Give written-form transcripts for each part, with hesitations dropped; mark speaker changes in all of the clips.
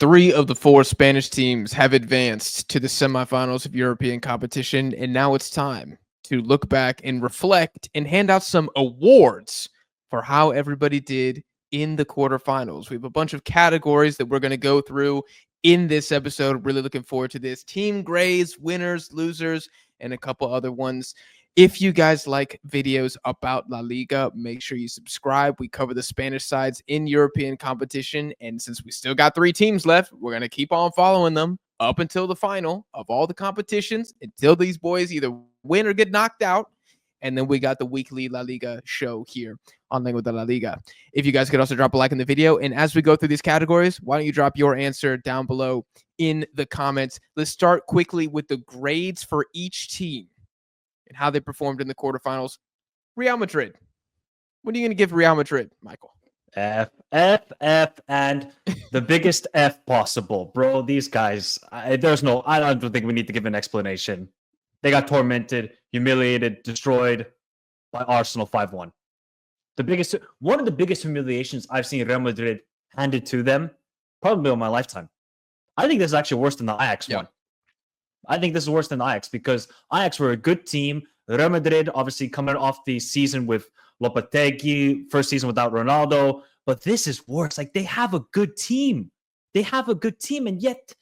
Speaker 1: Three of the four Spanish teams have advanced to the semifinals of European competition, and now it's time to look back and reflect and hand out some awards for how everybody did in the quarterfinals. We have a bunch of categories that we're going to go through in this episode. Really looking forward to this. Team grades, winners, losers, and a couple other ones. If you guys like videos about La Liga, make sure you subscribe. We cover the Spanish sides in European competition. And since we still got 3 teams left, we're going to keep on following them up until the final of all the competitions, until these boys either win or get knocked out. And then we got the weekly La Liga show here on Lengua de la Liga. If you guys could also drop a like in the video. And as we go through these categories, why don't you drop your answer down below in the comments. Let's start quickly with the grades for each team and how they performed in the quarterfinals. Real Madrid. What are you going to give Real Madrid, Michael?
Speaker 2: F, and the biggest F possible. Bro, these guys, I don't think we need to give an explanation. They got tormented, humiliated, destroyed by Arsenal 5-1. One of the biggest humiliations I've seen Real Madrid handed to them, probably in my lifetime. I think this is actually worse than the Ajax one. I think this is worse than Ajax because Ajax were a good team. Real Madrid, obviously, coming off the season with Lopetegui, first season without Ronaldo. But this is worse. Like, they have a good team. And yet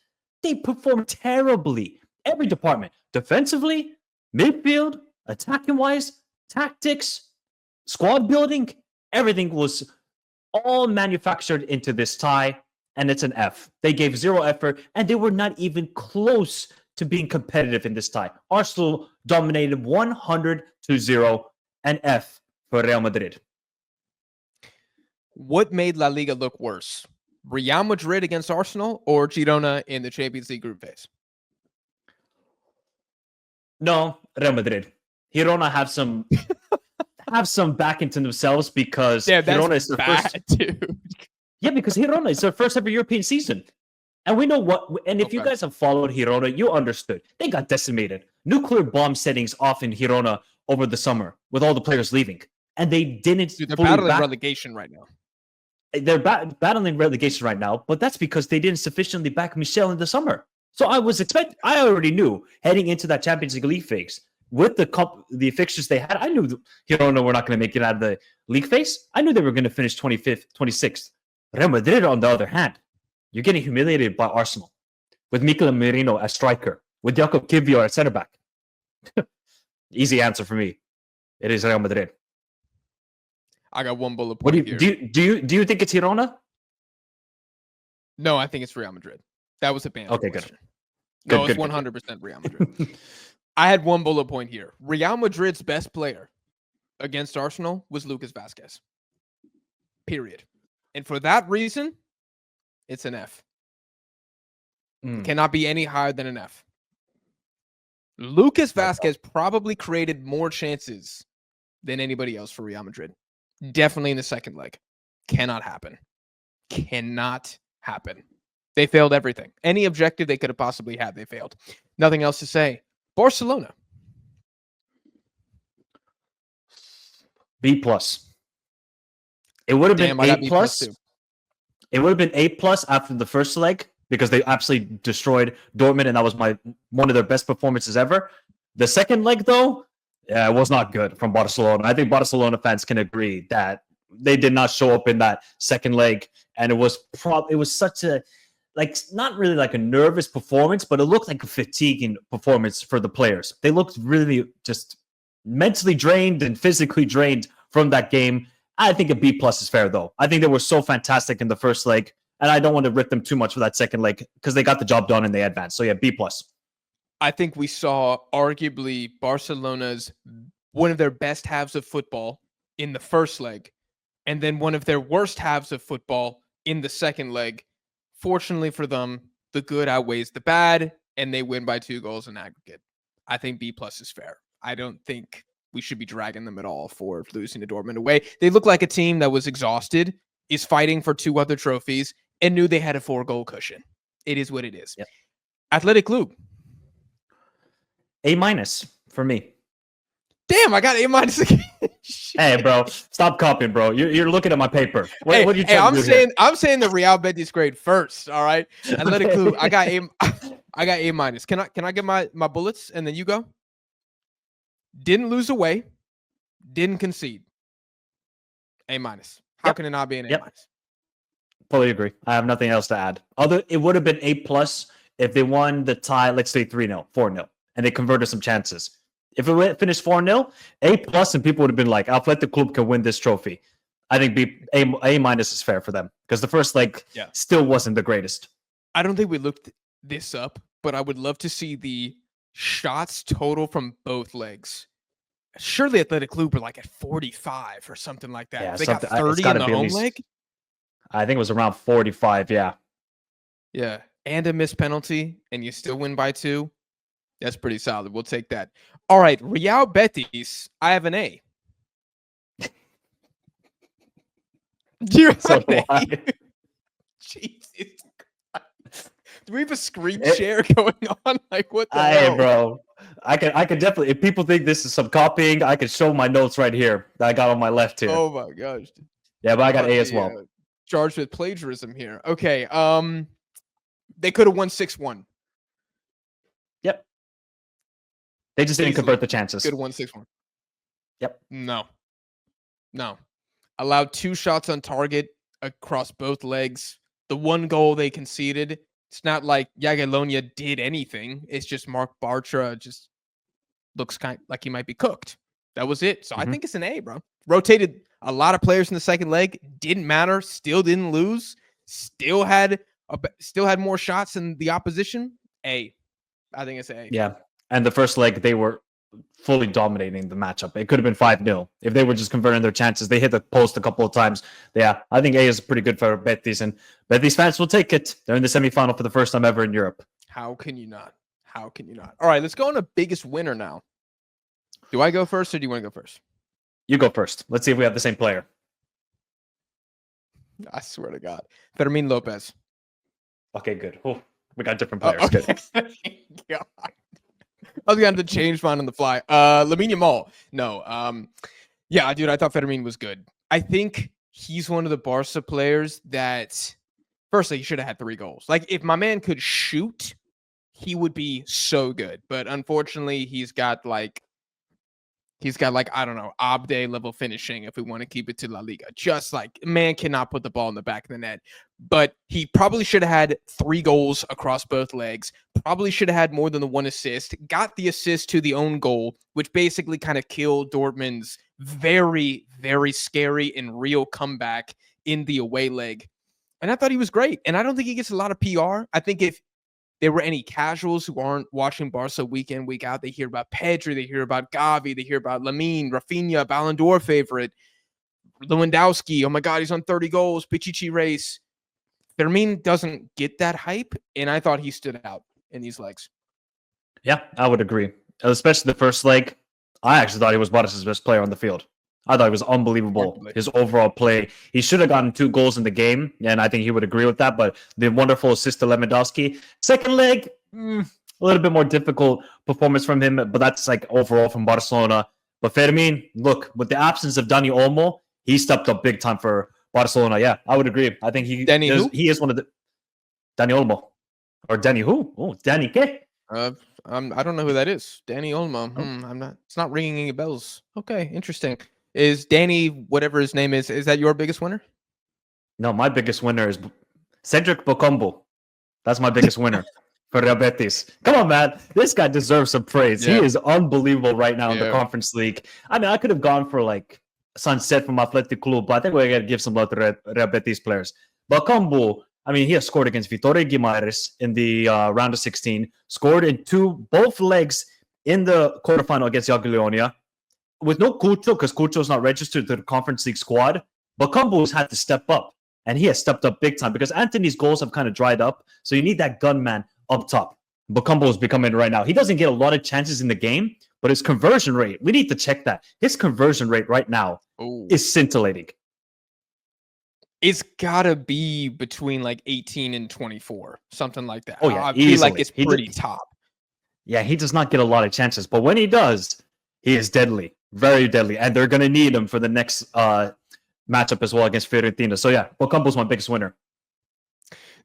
Speaker 2: they perform terribly. Every department. Defensively, midfield, attacking-wise, tactics, squad building, everything was all manufactured into this tie, and it's an F. They gave zero effort, and they were not even close to being competitive in this tie. Arsenal dominated 100-0, an F for Real Madrid.
Speaker 1: What made La Liga look worse? Real Madrid against Arsenal or Girona in the Champions League group phase?
Speaker 2: No, Real Madrid. Girona have some back into themselves because Girona is their first.
Speaker 1: Dude.
Speaker 2: Yeah, because Girona is their first ever European season. And we know what, and if you guys have followed Girona, you understood. They got decimated. Nuclear bomb settings off in Girona over the summer with all the players leaving. And they didn't.
Speaker 1: Dude, they're battling relegation right now.
Speaker 2: They're battling relegation right now, but that's because they didn't sufficiently back Michel in the summer. So I already knew heading into that Champions League phase with the fixtures they had, I knew Girona were not going to make it out of the league phase. I knew they were going to finish 25th, 26th. Real Madrid, on the other hand, you're getting humiliated by Arsenal with Mikel Merino as striker, with Jakob Kivior at center back. Easy answer for me. It is Real Madrid.
Speaker 1: I got one bullet point here.
Speaker 2: Do you think it's Girona?
Speaker 1: No, I think it's Real Madrid. That was a band.
Speaker 2: Okay,
Speaker 1: question.
Speaker 2: Good.
Speaker 1: No, it's 100% Real Madrid. I had one bullet point here. Real Madrid's best player against Arsenal was Lucas Vazquez. Period. And for that reason, it's an F. It cannot be any higher than an F. Lucas Vazquez probably created more chances than anybody else for Real Madrid. Definitely in the second leg. Cannot happen. They failed everything. Any objective they could have possibly had, they failed. Nothing else to say. Barcelona.
Speaker 2: B+. It would have been A+. It would have been A+ after the first leg because they absolutely destroyed Dortmund, and that was one of their best performances ever. The second leg, though, it was not good from Barcelona. I think Barcelona fans can agree that they did not show up in that second leg, and it was such a not really like a nervous performance, but it looked like a fatiguing performance for the players. They looked really just mentally drained and physically drained from that game. I think a B+ is fair, though. I think they were so fantastic in the first leg, and I don't want to rip them too much for that second leg because they got the job done and they advanced. So yeah, B+.
Speaker 1: I think we saw arguably Barcelona's one of their best halves of football in the first leg, and then one of their worst halves of football in the second leg. Fortunately for them, the good outweighs the bad, and they win by 2 goals in aggregate. I think B+ is fair. I don't think we should be dragging them at all for losing to Dortmund away. They look like a team that was exhausted, is fighting for 2 other trophies, and knew they had a 4-goal cushion. It is what it is. Yep. Athletic Club.
Speaker 2: A- for me.
Speaker 1: Damn, I got A minus again.
Speaker 2: Hey, bro, stop copying, bro. You're looking at my paper. What are you
Speaker 1: Hey,
Speaker 2: trying to do here?
Speaker 1: I'm saying the Real Betis grade first. All right, Athletic
Speaker 2: Okay.
Speaker 1: Club. I got A. I got A minus. Can I get my bullets and then you go? Didn't lose away. Didn't concede. A minus. How
Speaker 2: Yep.
Speaker 1: can it not be an A
Speaker 2: Yep.
Speaker 1: minus?
Speaker 2: Fully agree. I have nothing else to add. It would have been A plus if they won the tie, let's say 3-0, 4-0, and they converted some chances. If it finished 4-0, A plus, and people would have been like, Athletic Club can win this trophy. I think A minus is fair for them because the first leg still wasn't the greatest.
Speaker 1: I don't think we looked this up, but I would love to see the shots total from both legs. Surely Athletic Club were like at 45 or something like that.
Speaker 2: Yeah,
Speaker 1: They got
Speaker 2: it's
Speaker 1: 30
Speaker 2: gotta
Speaker 1: in the
Speaker 2: be at
Speaker 1: home
Speaker 2: least-
Speaker 1: leg.
Speaker 2: I think it was around 45. Yeah.
Speaker 1: Yeah. And a missed penalty, and you still win by 2. That's pretty solid. We'll take that. All right. Real Betis, I have an A. You have
Speaker 2: So
Speaker 1: an
Speaker 2: do I.
Speaker 1: A? Jesus Christ. Do we have a screen share going on? Like, what the
Speaker 2: Hey,
Speaker 1: hell?
Speaker 2: bro. I could definitely, if people think this is some copying, I could show my notes right here that I got on my left here.
Speaker 1: Oh, my gosh.
Speaker 2: Yeah, but I got
Speaker 1: About
Speaker 2: A as
Speaker 1: the,
Speaker 2: well.
Speaker 1: Charged with plagiarism here. Okay. They could have won 6-1.
Speaker 2: Yep. They just didn't
Speaker 1: Easily.
Speaker 2: convert the chances.
Speaker 1: Could have won 6-1.
Speaker 2: Yep.
Speaker 1: No. Allowed 2 shots on target across both legs. The 1 goal they conceded, it's not like Jagiellonia did anything. It's just Mark Bartra just looks kind like he might be cooked. That was it. So I think it's an A, bro. Rotated a lot of players in the second leg. Didn't matter. Still didn't lose. Still had more shots than the opposition. A. I think it's A.
Speaker 2: Yeah. And the first leg, they were fully dominating the matchup. It could have been 5-0 if they were just converting their chances. They hit the post a couple of times. Yeah, I think A is pretty good for Betis, and Betis fans will take it. They're in the semifinal for the first time ever in Europe.
Speaker 1: How can you not? How can you not? All right, let's go on to biggest winner now. Do I go first or do you want to go first?
Speaker 2: You go first. Let's see if we have the same player.
Speaker 1: I swear to God. Fermin Lopez.
Speaker 2: Okay, good. Oh, we got different players.
Speaker 1: Okay. God. I was going to change mine on the fly. Lamine Yamal. No. Yeah, dude, I thought Fermin was good. I think he's one of the Barca players that, firstly, he should have had 3 goals. Like, if my man could shoot, he would be so good. But unfortunately, he's got like, I don't know, Abde level finishing if we want to keep it to La Liga. Just like, man cannot put the ball in the back of the net. But he probably should have had 3 goals across both legs. Probably should have had more than the 1 assist. Got the assist to the own goal, which basically kind of killed Dortmund's very, very scary and real comeback in the away leg. And I thought he was great. And I don't think he gets a lot of PR. I think if there were any casuals who aren't watching Barca week in, week out, they hear about Pedri, they hear about Gavi, they hear about Lamine, Rafinha, Ballon d'Or favorite, Lewandowski. Oh my God, he's on 30 goals, Pichichi race. Fermin doesn't get that hype, and I thought he stood out in these legs.
Speaker 2: Yeah, I would agree. Especially the first leg. I actually thought he was Barca's best player on the field. I thought it was unbelievable. His overall play. He should have gotten 2 goals in the game, and I think he would agree with that. But the wonderful assist to Lewandowski. Second leg, a little bit more difficult performance from him, but that's like overall from Barcelona. But Fermin, look, with the absence of Dani Olmo, he stepped up big time for Barcelona. Yeah, I would agree. I think he is one of the Dani Olmo or Danny who? Oh, Danny Ke?
Speaker 1: I don't know who that is. Danny Olmo. I'm not. It's not ringing any bells. Okay, interesting. Is Danny, whatever his name is that your biggest winner?
Speaker 2: No, my biggest winner is Cedric Bakambu. That's my biggest winner for Real Betis. Come on, man. This guy deserves some praise.
Speaker 1: Yeah.
Speaker 2: He is unbelievable right now in the Conference League. I mean, I could have gone for like Sunset from Athletic Club, but I think we're going to give some love to Real Betis players. Bakambu, I mean, he has scored against Vitória Guimarães in the round of 16, scored in both legs in the quarterfinal against Jagiellonia. With no Cucho, because Cucho's not registered to the Conference League squad, Bakambu's had to step up, and he has stepped up big time because Anthony's goals have kind of dried up, so you need that gunman up top. Bakambu is becoming right now. He doesn't get a lot of chances in the game, but his conversion rate, we need to check that. His conversion rate right now is scintillating.
Speaker 1: It's gotta be between like 18 and 24, something like that.
Speaker 2: Oh yeah,
Speaker 1: I feel like it's pretty top.
Speaker 2: Yeah, he does not get a lot of chances, but when he does, He is deadly, very deadly, and they're gonna need him for the next matchup as well against Fiorentina. So yeah, Bocambo's my biggest winner.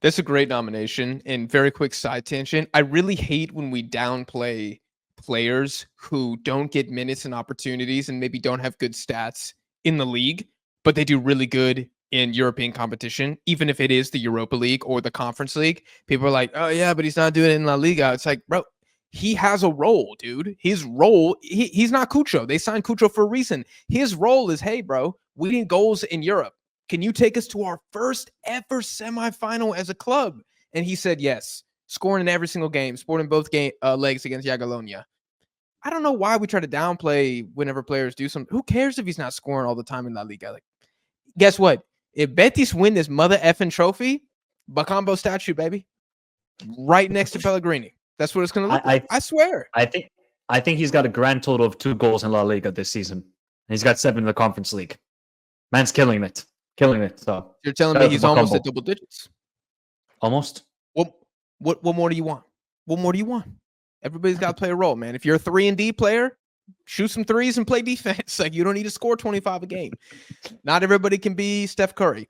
Speaker 1: That's a great nomination. And very quick side tangent. I really hate when we downplay players who don't get minutes and opportunities and maybe don't have good stats in the league, but they do really good in European competition, even if it is the Europa League or the Conference League. People are like, oh, yeah, but he's not doing it in La Liga. It's like, bro, he has a role, dude. His role, he's not Cucho. They signed Cucho for a reason. His role is, hey, bro, we need goals in Europe. Can you take us to our first ever semifinal as a club? And he said yes, scoring in every single game, scoring in both legs against Jagiellonia. I don't know why we try to downplay whenever players do something. Who cares if he's not scoring all the time in La Liga? Like, guess what? If Betis win this mother effing trophy, Bacambo statue, baby, right next to Pellegrini. That's what it's going to look like. I swear.
Speaker 2: I think he's got a grand total of 2 goals in La Liga this season. And he's got 7 in the Conference League. Man's killing it. So
Speaker 1: you're telling me he's almost at double digits?
Speaker 2: Almost.
Speaker 1: What more do you want? What more do you want? Everybody's got to play a role, man. If you're a 3-and-D player, shoot some threes and play defense. Like, you don't need to score 25 a game. Not everybody can be Steph Curry.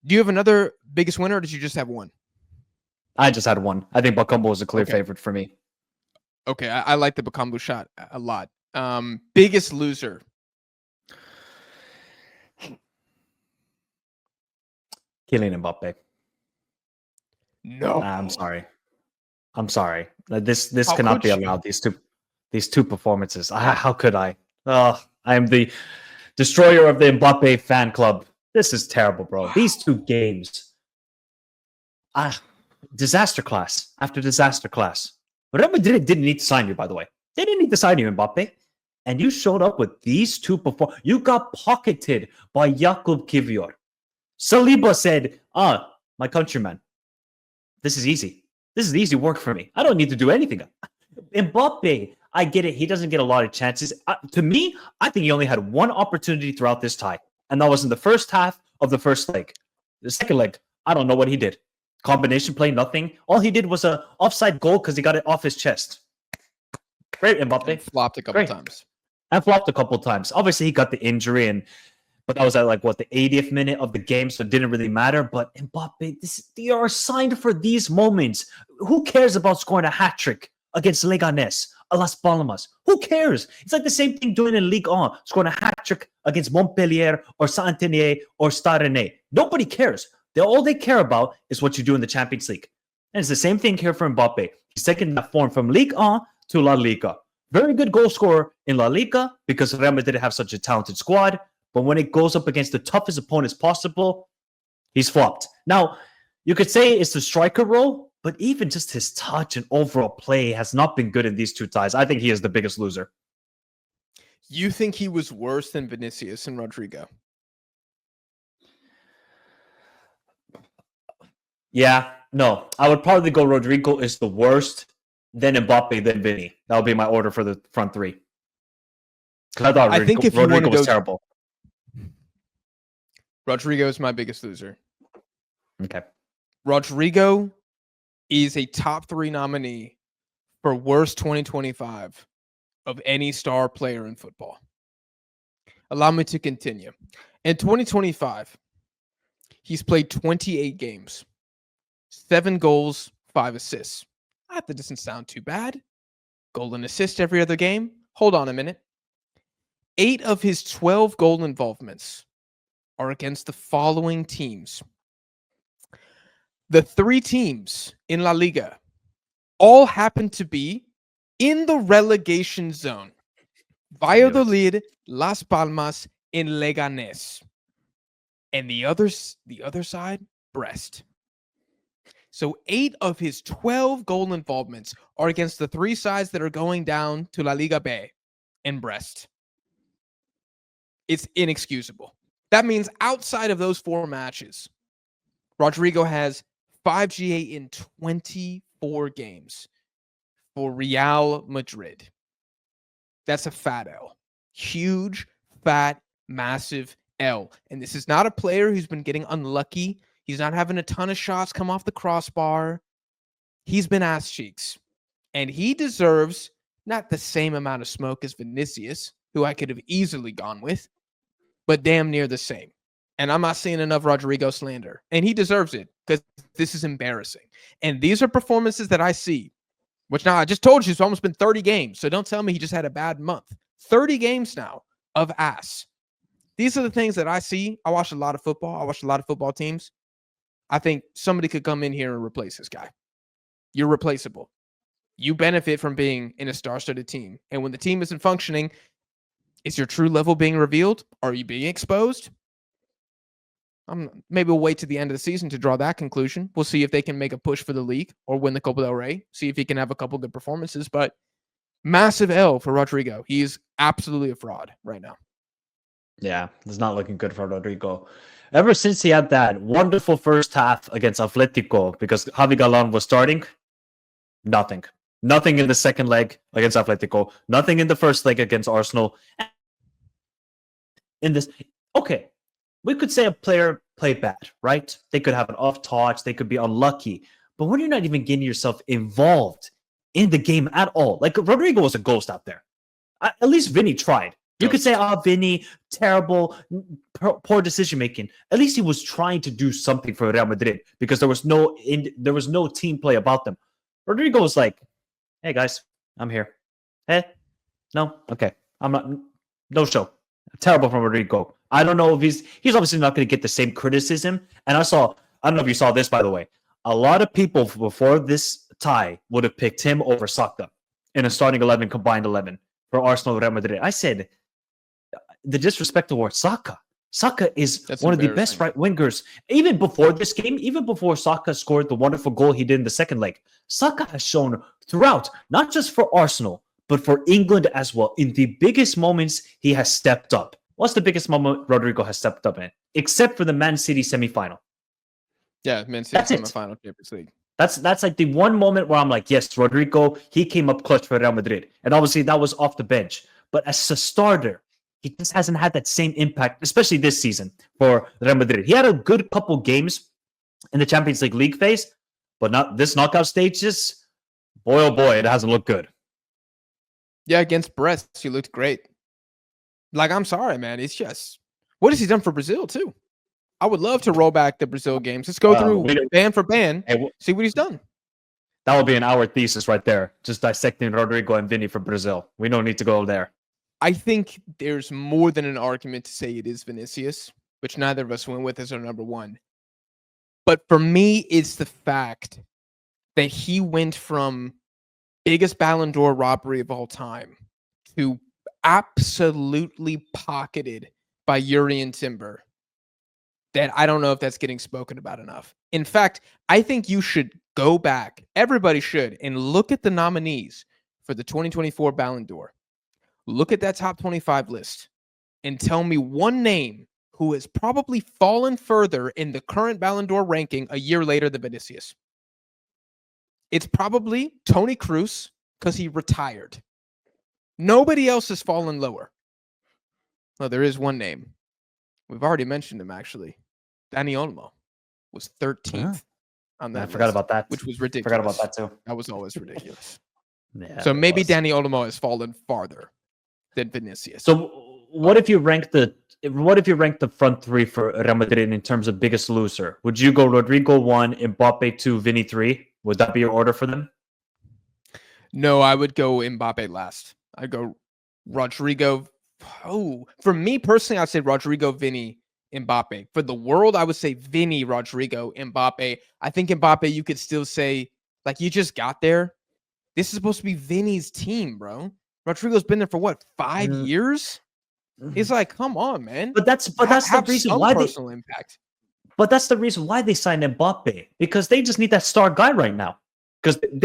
Speaker 1: Do you have another biggest winner, or did you just have one?
Speaker 2: I just had one. I think Bacambo is a clear favorite for me.
Speaker 1: Okay, I like the Bacambo shot a lot. Biggest loser.
Speaker 2: Kylian Mbappe.
Speaker 1: No,
Speaker 2: I'm sorry. This cannot be allowed. These two performances. How could I? I am the destroyer of the Mbappe fan club. This is terrible, bro.
Speaker 1: Wow.
Speaker 2: These 2 games. Disaster class after disaster class. Real Madrid didn't need to sign you, by the way. They didn't need to sign you, Mbappe. And you showed up with these 2 You got pocketed by Jakub Kivior. Saliba said, my countryman, this is easy. This is easy work for me. I don't need to do anything. Mbappe, I get it. He doesn't get a lot of chances. To me, I think he only had 1 opportunity throughout this tie. And that was in the first half of the first leg. The second leg, I don't know what he did. Combination play, nothing. All he did was a offside goal because he got it off his chest. Great, Mbappe.
Speaker 1: And flopped a couple times.
Speaker 2: And flopped a couple times. Obviously, he got the injury, but that was at the 80th minute of the game, so it didn't really matter. But Mbappe, they are signed for these moments. Who cares about scoring a hat-trick against Leganés, Las Palmas? Who cares? It's like the same thing doing in Ligue 1, scoring a hat-trick against Montpellier or Saint-Etienne or Stade Rennais. Nobody cares. All they care about is what you do in the Champions League. And it's the same thing here for Mbappe. He's taking that form from Ligue 1 to La Liga. Very good goal scorer in La Liga because Real Madrid have such a talented squad. But when it goes up against the toughest opponents possible, he's flopped. Now, you could say it's the striker role, but even just his touch and overall play has not been good in these 2 ties. I think he is the biggest loser.
Speaker 1: You think he was worse than Vinicius and Rodrigo?
Speaker 2: Yeah, no. I would probably go Rodrigo is the worst, then Mbappe, then Vinny. That would be my order for the front 3. Because I thought Rodrigo was terrible.
Speaker 1: Rodrigo is my biggest loser.
Speaker 2: Okay.
Speaker 1: Rodrigo is a top 3 nominee for worst 2025 of any star player in football. Allow me to continue. In 2025, he's played 28 games, 7 goals, 5 assists. That doesn't sound too bad. Goal and assist every other game. Hold on a minute. 8 of his 12 goal involvements are against the following teams. The 3 teams in La Liga all happen to be in the relegation zone. Valladolid, Las Palmas, and Leganés. And the other side, Brest. So 8 of his 12 goal involvements are against the 3 sides that are going down to La Liga B and Brest. It's inexcusable. That means outside of those 4 matches, Rodrigo has 5 GA in 24 games for Real Madrid. That's a fat L. Huge, fat, massive L. And this is not a player who's been getting unlucky. He's not having a ton of shots come off the crossbar. He's been ass cheeks. And he deserves Not the same amount of smoke as Vinicius, who I could have easily gone with, but damn near the same. And I'm not seeing enough Rodrigo slander. And he deserves it because this is embarrassing. And these are performances that I see, which now I just told you it's almost been 30 games. So don't tell me he just had a bad month. 30 games now of ass. These are the things that I see. I watch a lot of football. I watch a lot of football teams. I think somebody could come in here and replace this guy. You're replaceable. You benefit from being in a star-studded team. And when the team isn't functioning, is your true level being revealed? Are you being exposed? Maybe we'll wait to the end of the season to draw that conclusion. We'll see if they can make a push for the league or win the Copa del Rey. See if he can have a couple good performances. But massive L for Rodrigo. He's absolutely a fraud right now.
Speaker 2: Yeah, it's not looking good for Rodrigo. Ever since he had that wonderful first half against Atletico, because Javi Galan was starting, nothing. Nothing in the second leg against Atletico. Nothing in the first leg against Arsenal. In this, okay, we could say a player played bad, right? They could have an off touch. They could be unlucky. But when you're not even getting yourself involved in the game at all, like Rodrigo was a ghost out there. At least Vinny tried. You could say, Vinny, terrible, poor decision making. At least he was trying to do something for Real Madrid because there was no team play about them. Rodrigo was like, "Hey guys, I'm here. Hey, no, okay, I'm not. No show. Terrible from Rodrigo. I don't know if he's obviously not going to get the same criticism. And I don't know if you saw this, by the way. A lot of people before this tie would have picked him over Saka in a starting 11, combined 11 for Arsenal Real Madrid. I said the disrespect towards Saka. Saka is one of the best right wingers. Even before this game, even before Saka scored the wonderful goal he did in the second leg, Saka has shown throughout, not just for Arsenal, but for England as well. In the biggest moments, he has stepped up. What's the biggest moment Rodrigo has stepped up in? Except for the Man City semifinal.
Speaker 1: Yeah, Man City semifinal Champions League.
Speaker 2: That's like the one moment where I'm like, yes, Rodrigo, he came up clutch for Real Madrid. And obviously that was off the bench. But as a starter, he just hasn't had that same impact, especially this season for Real Madrid. He had a good couple games in the Champions League phase, but not this knockout stages. Boy, oh boy, it hasn't looked good.
Speaker 1: Yeah, against Brest, he looked great. Like, I'm sorry, man. It's just, what has he done for Brazil, too? I would love to roll back the Brazil games. Let's go through band for band, see what he's done.
Speaker 2: That would be an hour thesis right there, just dissecting Rodrigo and Vini for Brazil. We don't need to go there.
Speaker 1: I think there's more than an argument to say it is Vinicius, which neither of us went with as our number one. But for me, it's the fact that he went from biggest Ballon d'Or robbery of all time to absolutely pocketed by Jurrien Timber. That I don't know if that's getting spoken about enough. In fact, I think you should go back, everybody should, and look at the nominees for the 2024 Ballon d'Or. Look at that top 25 list and tell me one name who has probably fallen further in the current Ballon d'Or ranking a year later than Vinicius. It's probably Toni Kroos because he retired. Nobody else has fallen lower. Well, there is one name. We've already mentioned him, actually. Dani Olmo was 13th on that
Speaker 2: I forgot about that.
Speaker 1: Which was ridiculous.
Speaker 2: Forgot about that, too.
Speaker 1: That was always ridiculous.
Speaker 2: Yeah,
Speaker 1: so maybe Dani Olmo has fallen farther than Vinicius.
Speaker 2: So what if you rank the front three for Real Madrid in terms of biggest loser? Would you go Rodrigo 1, Mbappe 2, Vini 3? Would that be your order for them?
Speaker 1: No, I would go Mbappe last. I'd go Rodrigo. Oh, for me personally, I'd say Rodrigo, Vini, Mbappe. For the world, I would say Vini, Rodrigo, Mbappe. I think Mbappe, you could still say, like, you just got there. This is supposed to be Vini's team, bro. Rodrigo's been there for what, 5 years? It's like, come on, man.
Speaker 2: But that's the reason why
Speaker 1: personal impact.
Speaker 2: But that's the reason why they signed Mbappe, because they just need that star guy right now. Because when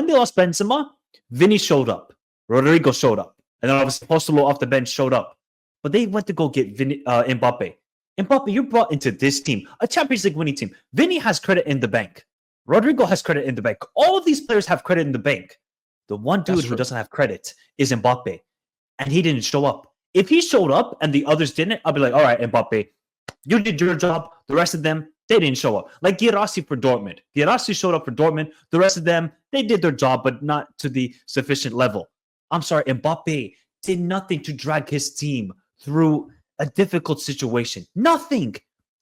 Speaker 2: they lost Benzema, Vini showed up, Rodrigo showed up, and then obviously Postolo off the bench showed up. But they went to go get Mbappe. Mbappe, you're brought into this team, a Champions League winning team. Vini has credit in the bank. Rodrigo has credit in the bank. All of these players have credit in the bank. The one dude who doesn't have credit is Mbappe, and he didn't show up. If he showed up and the others didn't, I'll be like, all right, Mbappe, you did your job. The rest of them, they didn't show up. Like Guirassy for Dortmund. Guirassy showed up for Dortmund. The rest of them, they did their job, but not to the sufficient level. Mbappe did nothing to drag his team through a difficult situation. Nothing.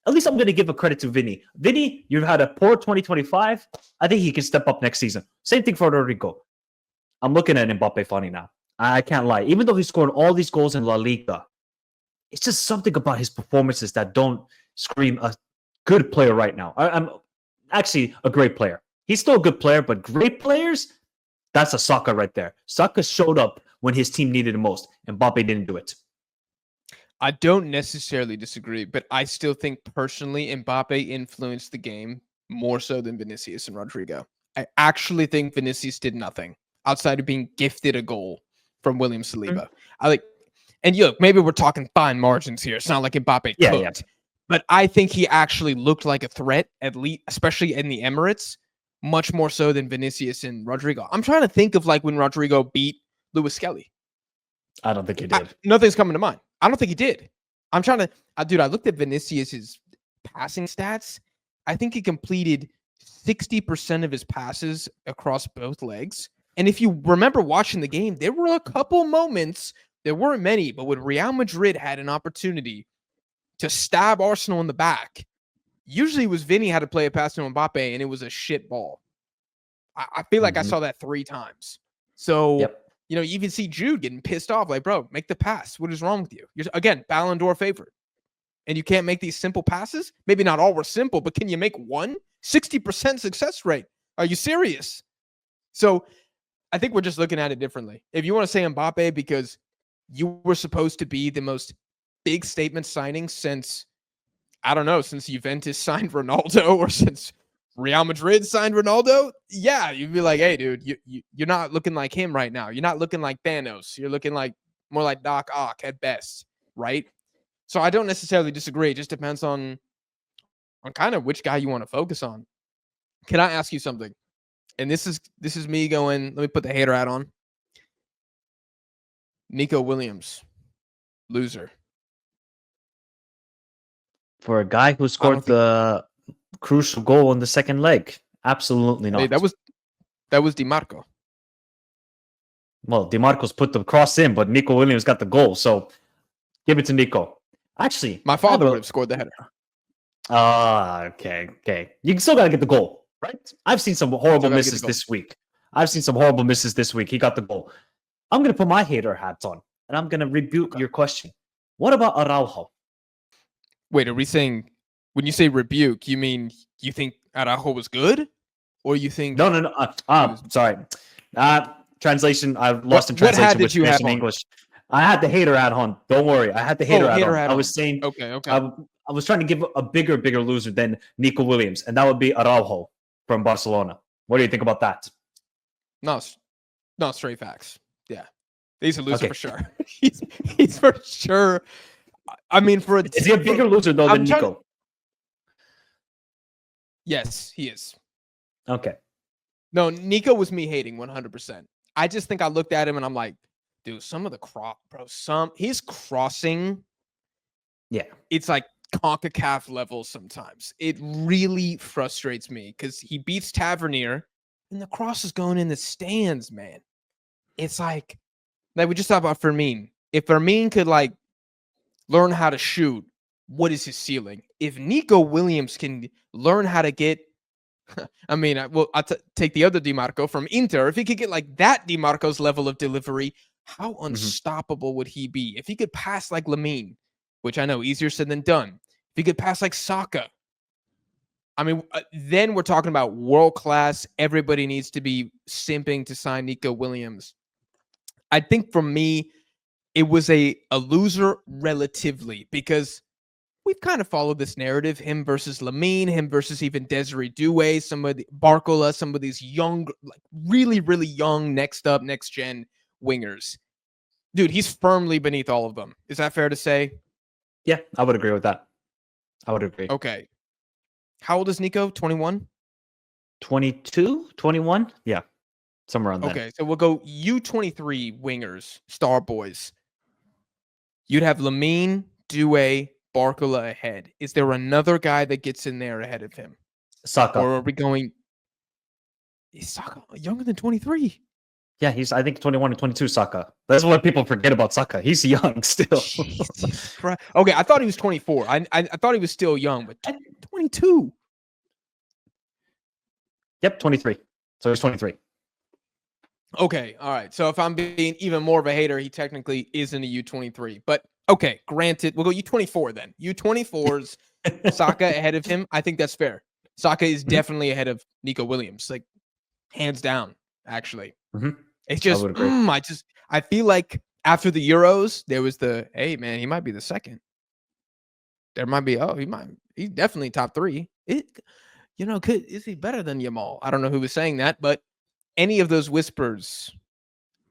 Speaker 2: At least I'm going to give a credit to Vinny. Vinny, you've had a poor 2025. I think he can step up next season. Same thing for Rodrigo. I'm looking at Mbappe funny now. I can't lie. Even though he's scored all these goals in La Liga, it's just something about his performances that don't scream a good player right now. I'm actually a great player. He's still a good player, but great players, that's a Saka right there. Saka showed up when his team needed it most, and Mbappe didn't do it.
Speaker 1: I don't necessarily disagree, but I still think personally Mbappe influenced the game more so than Vinicius and Rodrigo. I actually think Vinicius did nothing outside of being gifted a goal from William Saliba. And look, maybe we're talking fine margins here. It's not like Mbappe cooked, but I think he actually looked like a threat, at least, especially in the Emirates, much more so than Vinicius and Rodrigo. I'm trying to think of like when Rodrigo beat Lewis Skelly.
Speaker 2: I don't think he did.
Speaker 1: Nothing's coming to mind. I don't think he did. I'm trying to, dude, I looked at Vinicius's passing stats. I think he completed 60% of his passes across both legs. And if you remember watching the game, there were a couple moments, there weren't many, but when Real Madrid had an opportunity to stab Arsenal in the back, usually it was Vinny had to play a pass to Mbappe, and it was a shit ball. I feel like I saw that 3 times. So, you know, you even see Jude getting pissed off, like, bro, make the pass. What is wrong with you? You're, again, Ballon d'Or favorite. And you can't make these simple passes? Maybe not all were simple, but can you make one? 60% success rate. Are you serious? So I think we're just looking at it differently. If you want to say Mbappe because you were supposed to be the most big statement signing since, I don't know, since Juventus signed Ronaldo or since Real Madrid signed Ronaldo, yeah, you'd be like, hey, dude, you're not looking like him right now. You're not looking like Thanos. You're looking like more like Doc Ock at best, right? So I don't necessarily disagree. It just depends on kind of which guy you want to focus on. Can I ask you something? And this is me going, let me put the hater hat on. Nico Williams, loser.
Speaker 2: For a guy who scored the crucial goal in the second leg, absolutely not.
Speaker 1: Hey, that was DiMarco.
Speaker 2: Well, DiMarco's put the cross in, but Nico Williams got the goal, so give it to Nico. Actually,
Speaker 1: my father would have scored the header.
Speaker 2: Okay. You still got to get the goal, right? I've seen some horrible misses this week. He got the goal. I'm going to put my hater hats on, and I'm going to rebuke your question. What about Araujo?
Speaker 1: Wait, are we saying, when you say rebuke, you mean you think Araujo was good? Or you think...
Speaker 2: No. Sorry. Translation, I lost in translation with Spanish and English. I had the hater hat on. Don't worry. I had the hater hat on. I was saying...
Speaker 1: Okay.
Speaker 2: I was trying to give a bigger loser than Nico Williams, and that would be Araujo from Barcelona. What do you think about that?
Speaker 1: No, straight facts. Yeah. He's a loser for sure. he's for sure... I mean,
Speaker 2: is he a bigger loser though than Nico?
Speaker 1: Yes, he is.
Speaker 2: Okay.
Speaker 1: No, Nico was me hating 100%. I just think I looked at him and I'm like, dude, some of the his crossing.
Speaker 2: Yeah,
Speaker 1: it's like CONCACAF level sometimes. It really frustrates me because he beats Tavernier and the cross is going in the stands, man. It's like we just talked about Fermin. If Fermin could like learn how to shoot, what is his ceiling? If Nico Williams can learn how to get, I mean, I'll take the other DiMarco from Inter. If he could get like that DiMarco's level of delivery, how unstoppable would he be? If he could pass like Lamine, which I know easier said than done. If he could pass like Saka, I mean, then we're talking about world class. Everybody needs to be simping to sign Nico Williams. I think for me, it was a loser relatively because we've kind of followed this narrative, him versus Lamine, him versus even Desiree Doué, some of the Barcola, some of these young, like really, really young, next gen wingers. Dude, he's firmly beneath all of them. Is that fair to say?
Speaker 2: Yeah, I would agree with that. I would agree.
Speaker 1: Okay. How old is Nico? 21?
Speaker 2: 22? 21? Yeah. Somewhere around there.
Speaker 1: Okay, so we'll go U23 wingers, star boys. You'd have Lamine, Doué, Barcola ahead. Is there another guy that gets in there ahead of him?
Speaker 2: Saka.
Speaker 1: Or are we going... Is Saka younger than 23?
Speaker 2: Yeah, he's I think 21 and 22. Saka. That's what people forget about Saka. He's young still.
Speaker 1: Jesus Christ. Okay, I thought he was 24. I thought he was still young, but 22.
Speaker 2: Yep, 23. So he's 23.
Speaker 1: Okay, all right. So if I'm being even more of a hater, he technically isn't a U23. But okay, granted, we'll go U24 then. U24's Saka ahead of him. I think that's fair. Saka is definitely ahead of Nico Williams, like hands down, actually. It's
Speaker 2: I
Speaker 1: just,
Speaker 2: would agree.
Speaker 1: I feel like after the Euros, there was hey, man, he might be the second. There might be, he's definitely top 3. Is he better than Yamal? I don't know who was saying that, but any of those whispers,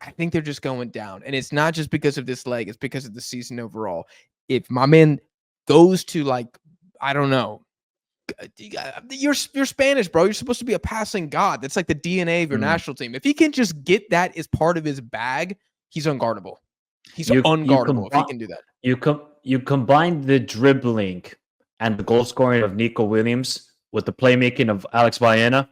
Speaker 1: I think they're just going down. And it's not just because of this leg, it's because of the season overall. If my man goes to I don't know, you're Spanish, bro. You're supposed to be a passing god. That's like the DNA of your national team. If he can just get that as part of his bag, he's unguardable. He's unguardable if he can do that.
Speaker 2: You combine the dribbling and the goal scoring of Nico Williams with the playmaking of Alex Baena,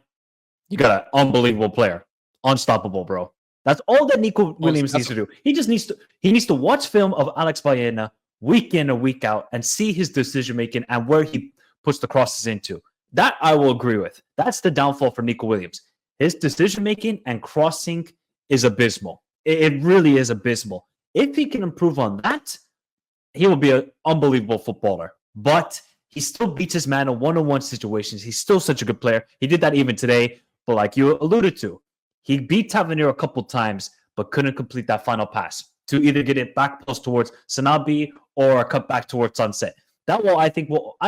Speaker 2: you got an unbelievable player. Unstoppable, bro. That's all that Nico Williams needs to do. He needs to watch film of Alex Baena week in and week out and see his decision making and where he puts the crosses into. That I will agree with. That's the downfall for Nico Williams. His decision making and crossing is abysmal. It really is abysmal. If he can improve on that, he will be an unbelievable footballer. But he still beats his man in one-on-one situations. He's still such a good player. He did that even today. But like you alluded to, he beat Tavernier a couple times, but couldn't complete that final pass to either get it back post towards Sanabi or a cut back towards Sunset. That will, I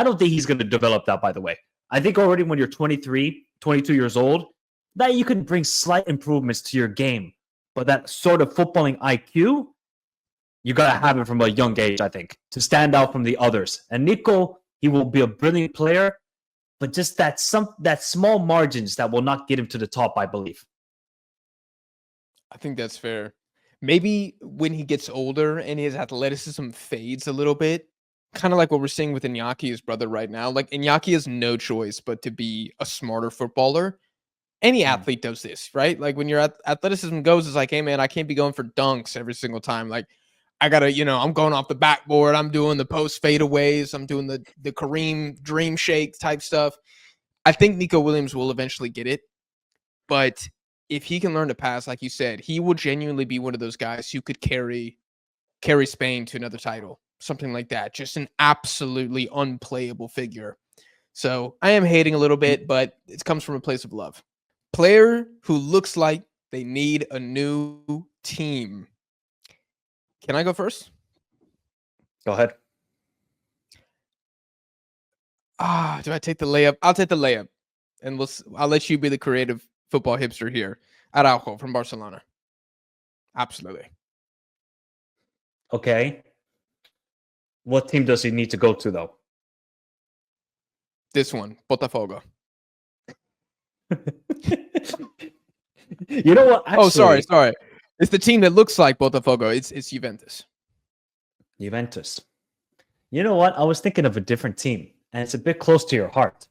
Speaker 2: don't think he's going to develop that, by the way. I think already when you're 23, 22 years old, that you can bring slight improvements to your game. But that sort of footballing IQ, you got to have it from a young age, I think, to stand out from the others. And Nico, he will be a brilliant player, but just that small margins that will not get him to the top, I believe.
Speaker 1: I think that's fair. Maybe when he gets older and his athleticism fades a little bit, kind of like what we're seeing with Inyaki's brother right now. Like Iñaki has no choice but to be a smarter footballer. Any athlete does this, right? Like when your athleticism goes, it's like, hey man, I can't be going for dunks every single time. Like I gotta, I'm going off the backboard. I'm doing the post fadeaways. I'm doing the Kareem dream shake type stuff. I think Nico Williams will eventually get it, but if he can learn to pass, like you said, he will genuinely be one of those guys who could carry Spain to another title, something like that. Just an absolutely unplayable figure. So I am hating a little bit, but it comes from a place of love. Player who looks like they need a new team. Can I go first?
Speaker 2: Go ahead.
Speaker 1: Do I take the layup? I'll take the layup, and I'll let you be the creative football hipster here. Araujo from Barcelona. Absolutely.
Speaker 2: Okay. What team does he need to go to, though?
Speaker 1: This one, Botafogo.
Speaker 2: You know what? Actually,
Speaker 1: sorry. It's the team that looks like Botafogo. It's Juventus.
Speaker 2: Juventus. You know what? I was thinking of a different team, and it's a bit close to your heart.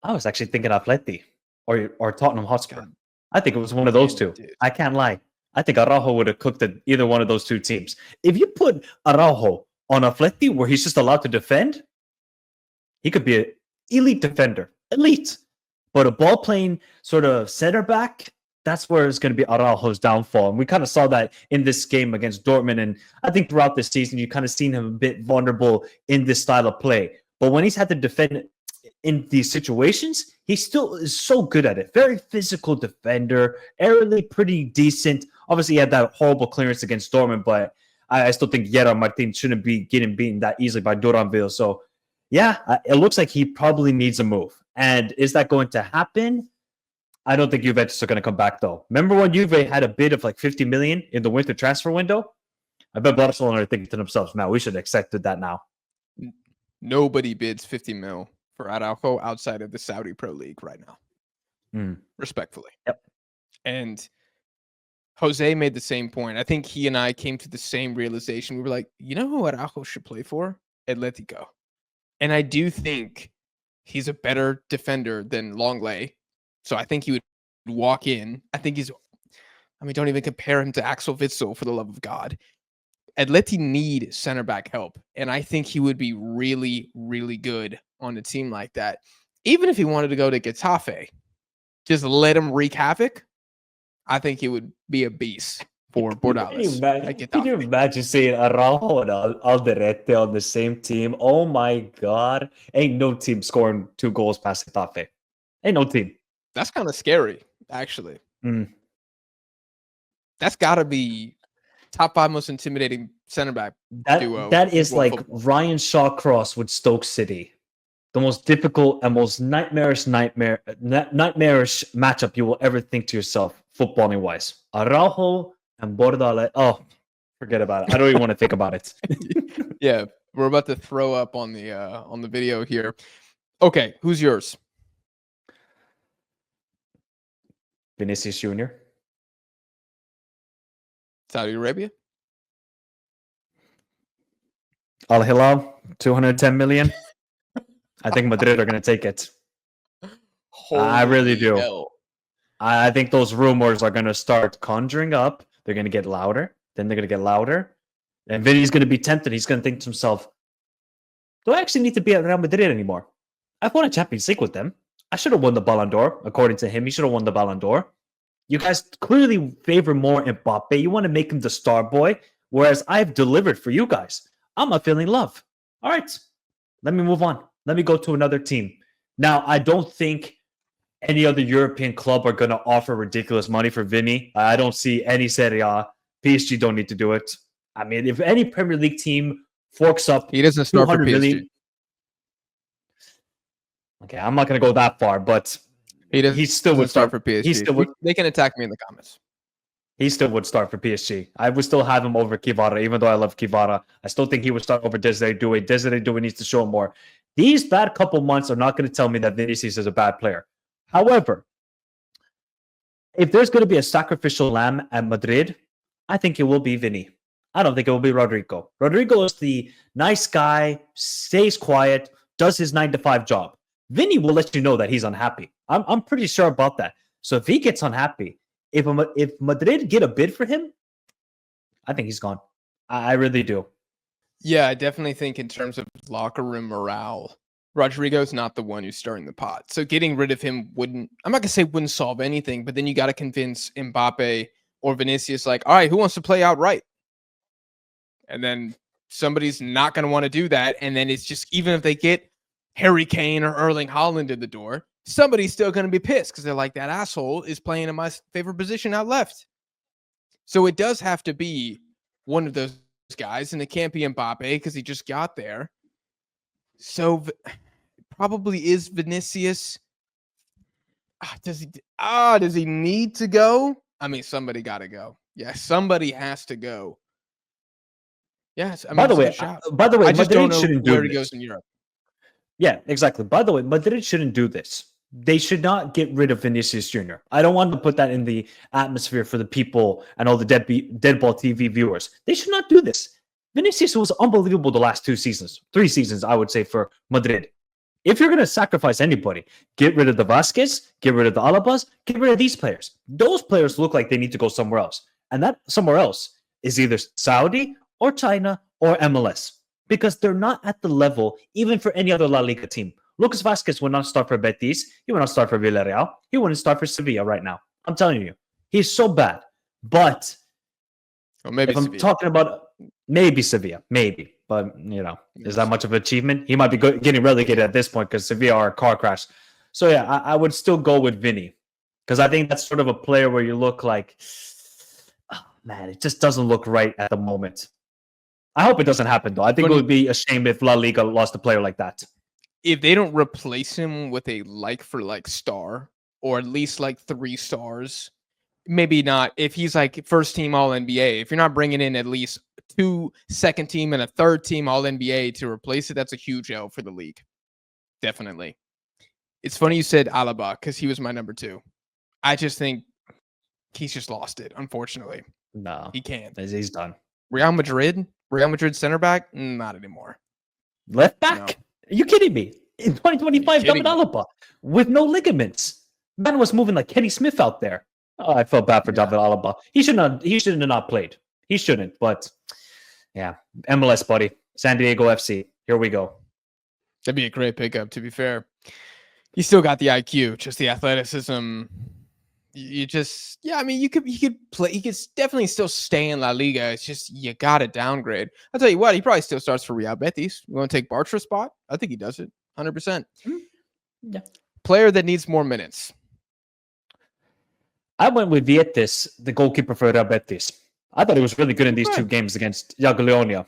Speaker 2: I was actually thinking Atleti or Tottenham Hotspur. I think it was one of those two. I can't lie. I think Araujo would have cooked at either one of those two teams. If you put Araujo on Atleti, where he's just allowed to defend, he could be an elite defender. Elite. But a ball-playing sort of center back, that's where it's going to be Araujo's downfall. And we kind of saw that in this game against Dortmund. And I think throughout this season, you kind of seen him a bit vulnerable in this style of play. But when he's had to defend in these situations, he still is so good at it. Very physical defender, aerially pretty decent. Obviously, he had that horrible clearance against Dortmund, but I still think Yera Martin shouldn't be getting beaten that easily by Duranville. So, yeah, it looks like he probably needs a move. And is that going to happen? I don't think Juventus are going to come back, though. Remember when Juve had a bid of like 50 million in the winter transfer window? I bet Barcelona are thinking to themselves, man, we should have accepted that now.
Speaker 1: Nobody bids 50 mil for Araujo outside of the Saudi Pro League right now. Respectfully.
Speaker 2: Yep.
Speaker 1: And Jose made the same point. I think he and I came to the same realization. We were like, you know who Araujo should play for? Atletico. And I do think he's a better defender than Longley. So I think he would walk in. I think he's I mean, don't even compare him to Axel Witsel, for the love of God. Atleti need center back help, and I think he would be really, really good on a team like that. Even if he wanted to go to Getafe, just let him wreak havoc. I think he would be a beast for Bordales at
Speaker 2: Can you
Speaker 1: Getafe.
Speaker 2: imagine seeing Araujo and Alderete on the same team? Oh my God. Ain't no team scoring 2 goals past Getafe. Ain't no team.
Speaker 1: That's kind of scary, actually.
Speaker 2: Mm.
Speaker 1: That's got to be top 5 most intimidating center back duo.
Speaker 2: That
Speaker 1: in
Speaker 2: is
Speaker 1: world
Speaker 2: like
Speaker 1: football.
Speaker 2: Ryan Shawcross with Stoke City. The most difficult and most nightmarish matchup you will ever think to yourself, footballing wise. Araujo and Bordale. Oh, forget about it. I don't even want to think about it.
Speaker 1: Yeah, we're about to throw up on the video here. Okay, who's yours?
Speaker 2: Vinicius Jr.
Speaker 1: Saudi Arabia?
Speaker 2: Al Hilal, 210 million. I think Madrid are going to take it. I really
Speaker 1: Holy
Speaker 2: do.
Speaker 1: hell.
Speaker 2: I think those rumors are going to start conjuring up. They're going to get louder. Then they're going to get louder. And Vinny's going to be tempted. He's going to think to himself, do I actually need to be at Real Madrid anymore? I've won a Champions League with them. I should have won the Ballon d'Or. According to him, he should have won the Ballon d'Or. You guys clearly favor more Mbappe. You want to make him the star boy, whereas I've delivered for you guys. I'm not feeling love. All right, let me move on. Let me go to another team. Now, I don't think any other European club are going to offer ridiculous money for Vinny. I don't see any Serie A. PSG don't need to do it. I mean, if any Premier League team forks up
Speaker 1: He doesn't start for
Speaker 2: 200
Speaker 1: PSG.
Speaker 2: million. Okay, I'm not going to go that far, but
Speaker 1: He
Speaker 2: still would
Speaker 1: start for PSG.
Speaker 2: He still would.
Speaker 1: They can attack me in the comments.
Speaker 2: He still would start for PSG. I would still have him over Kivara, even though I love Kivara. I still think he would start over Desiree Doué. Desiree Doué needs to show more. These bad couple months are not going to tell me that Vinicius is a bad player. However, if there's going to be a sacrificial lamb at Madrid, I think it will be Vinny. I don't think it will be Rodrigo. Rodrigo is the nice guy, stays quiet, does his 9 to 5 job. Vinny will let you know that he's unhappy. I'm pretty sure about that. So if he gets unhappy, if Madrid get a bid for him, I think he's gone. I really do.
Speaker 1: Yeah, I definitely think in terms of locker room morale, Rodrigo's not the one who's stirring the pot. So getting rid of him wouldn't, I'm not going to say wouldn't solve anything, but then you got to convince Mbappe or Vinicius, like, all right, who wants to play outright? And then somebody's not going to want to do that. And then it's just, even if they get Harry Kane or Erling Haaland in the door, somebody's still going to be pissed because they're like, that asshole is playing in my favorite position out left. So it does have to be one of those guys, and it can't be Mbappe because he just got there. So probably is Vinicius. Does he need to go? I mean, somebody got to go. Yeah, somebody has to go. Yes. I mean,
Speaker 2: By the way,
Speaker 1: I just don't know
Speaker 2: shouldn't do
Speaker 1: where he
Speaker 2: this.
Speaker 1: goes in Europe.
Speaker 2: Yeah, exactly. By the way, Madrid shouldn't do this. They should not get rid of Vinicius Jr. I don't want to put that in the atmosphere for the people and all the Deadball TV viewers. They should not do this. Vinicius was unbelievable the last 3 seasons, I would say, for Madrid. If you're going to sacrifice anybody, get rid of the Vasquez, get rid of the Alabas, get rid of these players. Those players look like they need to go somewhere else. And that somewhere else is either Saudi or China or MLS. Because they're not at the level, even for any other La Liga team. Lucas Vasquez would not start for Betis. He would not start for Villarreal. He wouldn't start for Sevilla right now. I'm telling you. He's so bad. But
Speaker 1: maybe
Speaker 2: if I'm
Speaker 1: Sevilla.
Speaker 2: talking about maybe Sevilla, maybe. But, is that much of an achievement? He might be getting relegated at this point because Sevilla are a car crash. So, yeah, I would still go with Vinny. Because I think that's sort of a player where you look like, oh, man, it just doesn't look right at the moment. I hope it doesn't happen, though. I think it would be a shame if La Liga lost a player like that.
Speaker 1: If they don't replace him with a like-for-like star, or at least like 3 stars, maybe not. If he's like first team All NBA, if you're not bringing in at least 2 second team and a third team All NBA to replace it, that's a huge L for the league. Definitely. It's funny you said Alaba because he was my number 2. I just think he's just lost it, unfortunately.
Speaker 2: No,
Speaker 1: he can't.
Speaker 2: He's done.
Speaker 1: Real Madrid center back? Not anymore.
Speaker 2: Left back? No. Are you kidding me? In 2025, David Alaba with no ligaments. Man was moving like Kenny Smith out there. Oh, I felt bad for
Speaker 1: Yeah.
Speaker 2: David Alaba. He shouldn't have not played. He shouldn't, but yeah. MLS, buddy. San Diego FC. Here we go.
Speaker 1: That'd be a great pickup, to be fair. He still got the IQ, just the athleticism. You just, yeah, I mean, you could play, he could definitely still stay in La Liga. It's just, you got to downgrade. I'll tell you what, he probably still starts for Real Betis. You want to take Bartra's spot? I think he does it 100%.
Speaker 2: Yeah.
Speaker 1: Player that needs more minutes.
Speaker 2: I went with Vietes, the goalkeeper for Real Betis. I thought he was really good in these 2 games against Jagiellonia.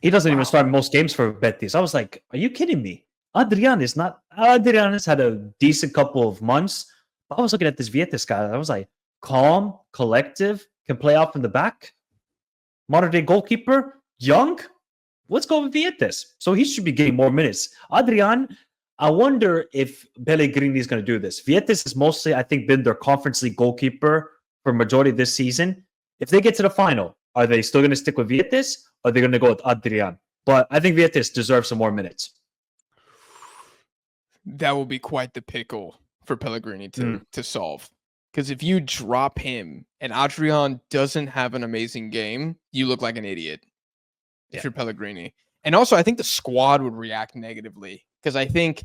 Speaker 2: He doesn't even start most games for Betis. I was like, are you kidding me? Adrian has had a decent couple of months. But I was looking at this Vietes guy. I was like, calm, collective, can play out from the back. Modern day goalkeeper, young. Let's go with Vietes. So he should be getting more minutes. Adrian, I wonder if Pellegrini is going to do this. Vietes has mostly, I think, been their Conference League goalkeeper for majority of this season. If they get to the final, are they still going to stick with Vietes or are they going to go with Adrian? But I think Vietes deserves some more minutes.
Speaker 1: That will be quite the pickle for Pellegrini to solve. Because if you drop him and Adrian doesn't have an amazing game, you look like an idiot if you're Pellegrini. And also, I think the squad would react negatively. Because I think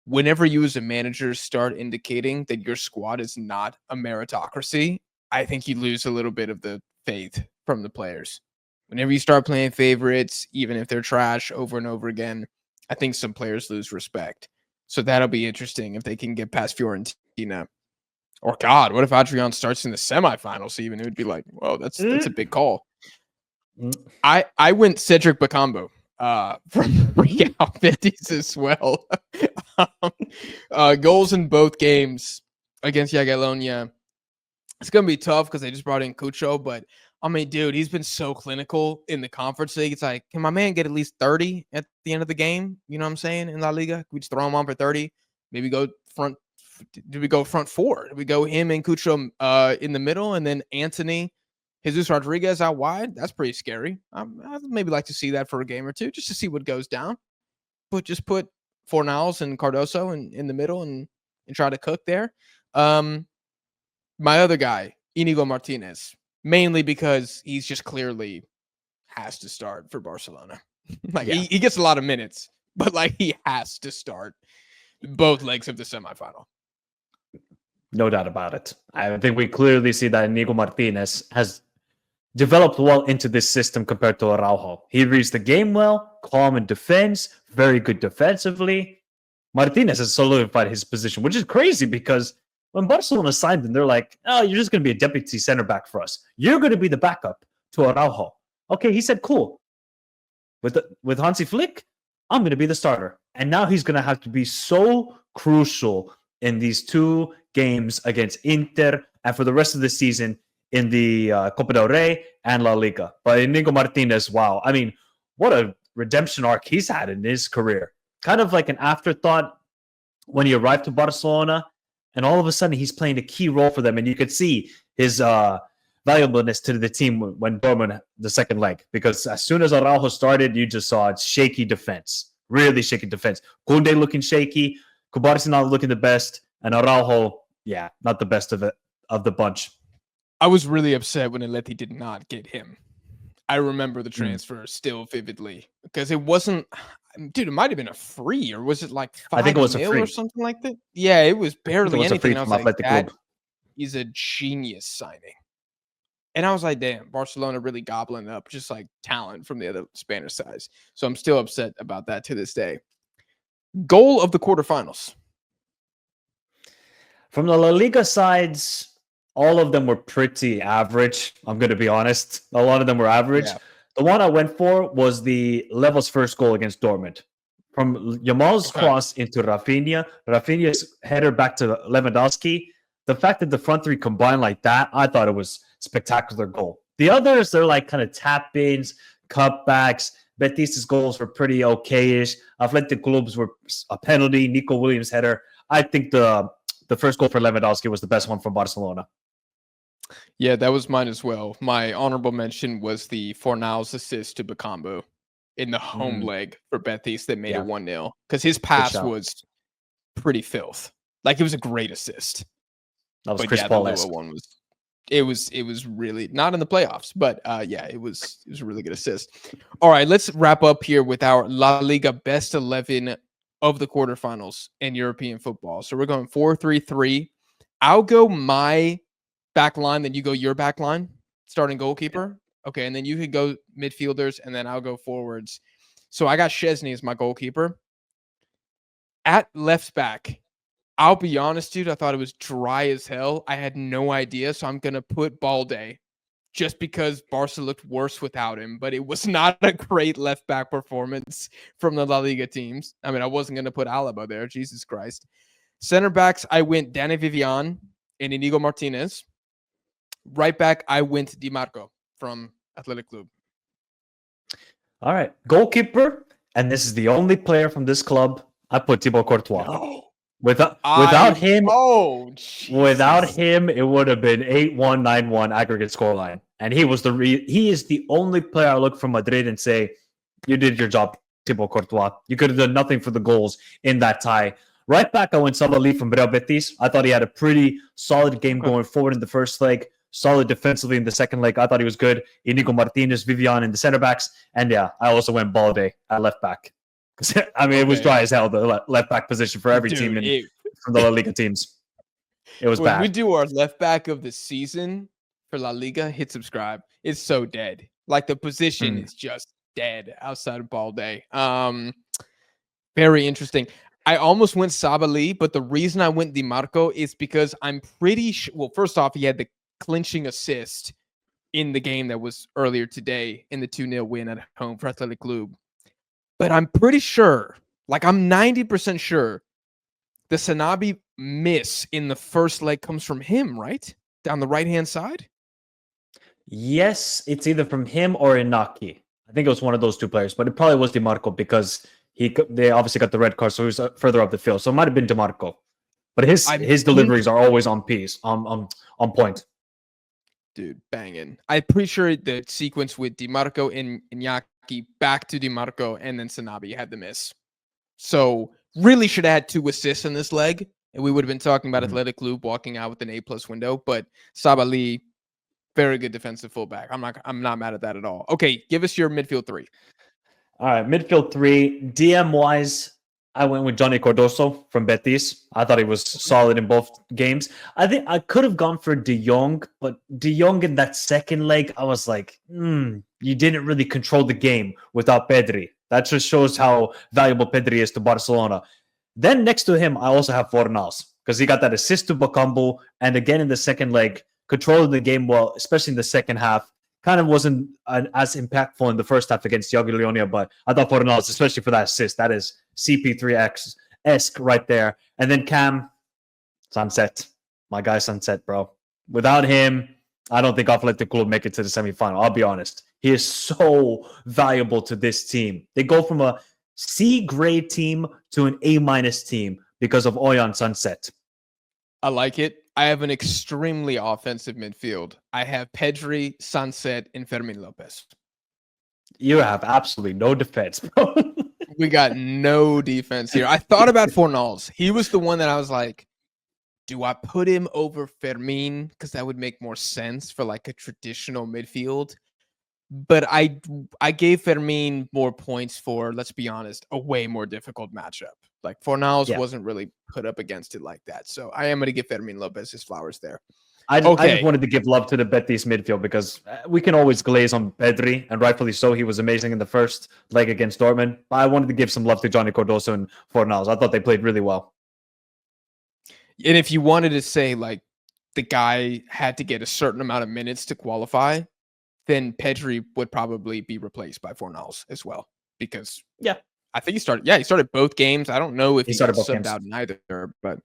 Speaker 1: whenever you as a manager start indicating that your squad is not a meritocracy, I think you lose a little bit of the faith from the players. Whenever you start playing favorites, even if they're trash over and over again, I think some players lose respect. So that'll be interesting if they can get past Fiorentina. Or God, what if Adrian starts in the semifinals even? It would be like, whoa, that's a big call. I went Cedric Bakambu from Real Betis as well. Goals in both games against Jagiellonia. It's going to be tough because they just brought in Cucho, but I mean, dude, he's been so clinical in the Conference League. It's like, can my man get at least 30 at the end of the game? You know what I'm saying? In La Liga, can we just throw him on for 30? Maybe go front. Do we go front 4? Do we go him and Cucho in the middle, and then Anthony, Jesus Rodriguez out wide? That's pretty scary. I'd maybe like to see that for a game or two, just to see what goes down. But just put Fornals and Cardoso in the middle and try to cook there. My other guy, Inigo Martinez, mainly because he's just clearly has to start for Barcelona. He gets a lot of minutes, but like he has to start both legs of the semifinal.
Speaker 2: No doubt about it. I think we clearly see that Inigo Martinez has developed well into this system compared to Araujo. He reads the game well, calm in defense, very good defensively. Martinez has solidified his position, which is crazy because when Barcelona signed him, they're like, oh, you're just going to be a deputy center back for us. You're going to be the backup to Araujo. Okay, he said, cool. With Hansi Flick, I'm going to be the starter. And now he's going to have to be so crucial in these 2 games against Inter and for the rest of the season in the Copa del Rey and La Liga. But Inigo Martinez, wow. I mean, what a redemption arc he's had in his career. Kind of like an afterthought when he arrived to Barcelona, and all of a sudden he's playing a key role for them. And you could see his valuableness to the team when Dortmund the second leg. Because as soon as Araujo started, you just saw it's shaky defense. Really shaky defense. Koundé looking shaky. Kubarsi not looking the best. And Araujo, not the best of the bunch.
Speaker 1: I was really upset when Atleti did not get him. I remember the transfer still vividly because it wasn't, dude, it might have been a free, or was it like 5
Speaker 2: I think it was a free
Speaker 1: or something like that? Yeah, it was barely anything.
Speaker 2: I
Speaker 1: was
Speaker 2: like,
Speaker 1: that is a genius signing. And I was like, damn, Barcelona really gobbling up just like talent from the other Spanish sides. So I'm still upset about that to this day. Goal of the quarterfinals.
Speaker 2: From the La Liga sides, all of them were pretty average. I'm going to be honest. A lot of them were average. Yeah. The one I went for was the Level's first goal against Dortmund. From Yamal's cross into Rafinha, Rafinha's header back to Lewandowski. The fact that the front 3 combined like that, I thought it was a spectacular goal. The others, they're like kind of tap-ins, cutbacks. Betis's goals were pretty okay-ish. Athletic Club's were a penalty. Nico Williams' header. I think the first goal for Lewandowski was the best one from Barcelona.
Speaker 1: Yeah, that was mine as well. My honorable mention was the Fornals assist to Bakambu in the home leg for Betis that made it 1-0. Because his pass was pretty filth. Like, it was a great assist.
Speaker 2: That was
Speaker 1: But
Speaker 2: Chris
Speaker 1: yeah, the Lua
Speaker 2: Paul-esque.
Speaker 1: one was really not in the playoffs, but yeah, it was a really good assist. All right, let's wrap up here with our La Liga best 11 of the quarterfinals in European football. So we're going 4-3-3. I'll go my back line, then you go your back line, starting goalkeeper. Okay, and then you could go midfielders, and then I'll go forwards. So I got Szczesny as my goalkeeper. At left back, I'll be honest, dude. I thought it was dry as hell. I had no idea, so I'm gonna put Balde just because Barca looked worse without him. But it was not a great left back performance from the La Liga teams. I mean, I wasn't gonna put Alaba there. Jesus Christ. Center backs, I went Danny Vivian and Inigo Martinez. Right back, I went Di Marco from Athletic Club.
Speaker 2: All right, goalkeeper, and this is the only player from this club. I put Thibaut Courtois.
Speaker 1: No.
Speaker 2: Without him,
Speaker 1: Oh,
Speaker 2: without
Speaker 1: Jesus.
Speaker 2: him, it would have been 8-1, 9-1 aggregate scoreline. And he is the only player I look from Madrid and say, you did your job, Thibaut Courtois. You could have done nothing for the goals in that tie. Right back, I went Sabali from Real Betis. I thought he had a pretty solid game going forward in the first leg, solid defensively in the second leg. I thought he was good. Inigo Martinez, Vivian in the center backs. And yeah, I also went Balde at left back. I mean, it was dry as hell, the left back position for every team from the La Liga teams. It was
Speaker 1: when
Speaker 2: bad.
Speaker 1: we do our left back of the season for La Liga, hit subscribe. It's so dead. Like the position is just dead outside of Balde. Very interesting. I almost went Sabali, but the reason I went Di Marco is because I'm pretty sure. Well, first off, he had the clinching assist in the game that was earlier today in the 2-0 win at home for Athletic Club. But I'm pretty sure, like I'm 90% sure, the Sanabi miss in the first leg comes from him, right? Down the right-hand side?
Speaker 2: Yes, it's either from him or Inaki. I think it was one of those two players, but it probably was DiMarco because they obviously got the red card, so he was further up the field. So it might have been DiMarco. But his deliveries are always on point.
Speaker 1: Dude, banging. I'm pretty sure the sequence with DiMarco and Iñaki back to DiMarco and then Sanabi had the miss. So really should have had 2 assists in this leg, and we would have been talking about Athletic Club walking out with an A+ window. But Sabali, very good defensive fullback. I'm not mad at that at all. Okay, give us your midfield 3.
Speaker 2: All right, midfield 3. DM wise, I went with Johnny Cardoso from Betis. I thought he was solid in both games. I think I could have gone for De Jong, but De Jong in that second leg, I was like, you didn't really control the game without Pedri. That just shows how valuable Pedri is to Barcelona. Then next to him, I also have Fornals because he got that assist to Bakambu. And again in the second leg, controlling the game well, especially in the second half. Kind of wasn't as impactful in the first half against Yago Leonia, but I thought Fornals, especially for that assist, that is CP3X-esque right there. And then Cam, Sunset. My guy Sunset, bro. Without him, I don't think Athletic will make it to the semifinal. I'll be honest. He is so valuable to this team. They go from a C grade team to an A- team because of Oyan Sunset.
Speaker 1: I like it. I have an extremely offensive midfield. I have Pedri, Sunset, and Fermin Lopez.
Speaker 2: You have absolutely no defense, bro.
Speaker 1: We got no defense here. I thought about Fornals. He was the one that I was like, do I put him over Fermin? Because that would make more sense for like a traditional midfield. But I gave Fermin more points for, let's be honest, a way more difficult matchup. Like Fornals wasn't really put up against it like that. So I am going to give Fermin Lopez his flowers there.
Speaker 2: I just wanted to give love to the Betis midfield because we can always glaze on Pedri, and rightfully so. He was amazing in the first leg against Dortmund. But I wanted to give some love to Johnny Cardoso and Fornals. I thought they played really well.
Speaker 1: And if you wanted to say like the guy had to get a certain amount of minutes to qualify, then Pedri would probably be replaced by Fornals as well. Because I think he started both games. I don't know if he got subbed out in either, but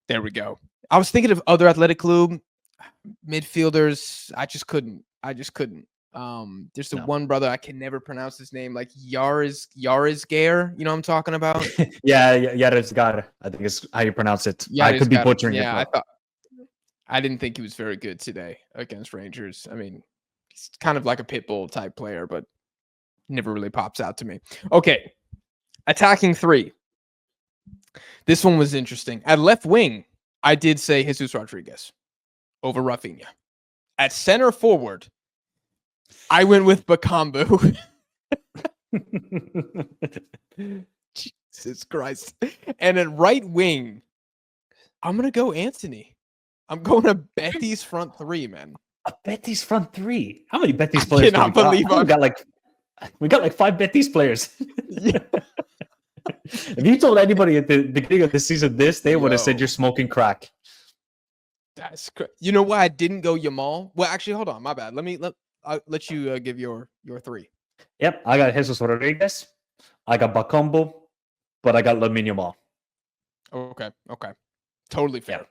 Speaker 1: there we go. I was thinking of other Athletic Club midfielders. I just couldn't. There's the one brother, I can never pronounce his name, like Yarizgair. You know what I'm talking about?
Speaker 2: Yarizgair, I think is how you pronounce it. I could be butchering it.
Speaker 1: I didn't think he was very good today against Rangers. I mean, he's kind of like a pit bull type player, but never really pops out to me. Okay, attacking 3. This one was interesting. At left wing, I did say Jesus Rodriguez over Rafinha. At center forward, I went with Bakambu. Jesus Christ. And at right wing, I'm going to go Anthony. I'm going to Betis front three, man.
Speaker 2: A Betis front three. How many Betis
Speaker 1: I
Speaker 2: players do we
Speaker 1: cannot
Speaker 2: got?
Speaker 1: believe
Speaker 2: We got like 5 Betis players.
Speaker 1: Yeah.
Speaker 2: If you told anybody at the beginning of the season this, they would have said
Speaker 1: Yo.
Speaker 2: you're smoking crack.
Speaker 1: That's you know why I didn't go Yamal? Well, actually, hold on. My bad. I'll let you give your three.
Speaker 2: Yep, I got Jesus Rodriguez. I got Bakambu, but I got Lamine Yamal.
Speaker 1: Okay. Totally fair.
Speaker 2: Yeah.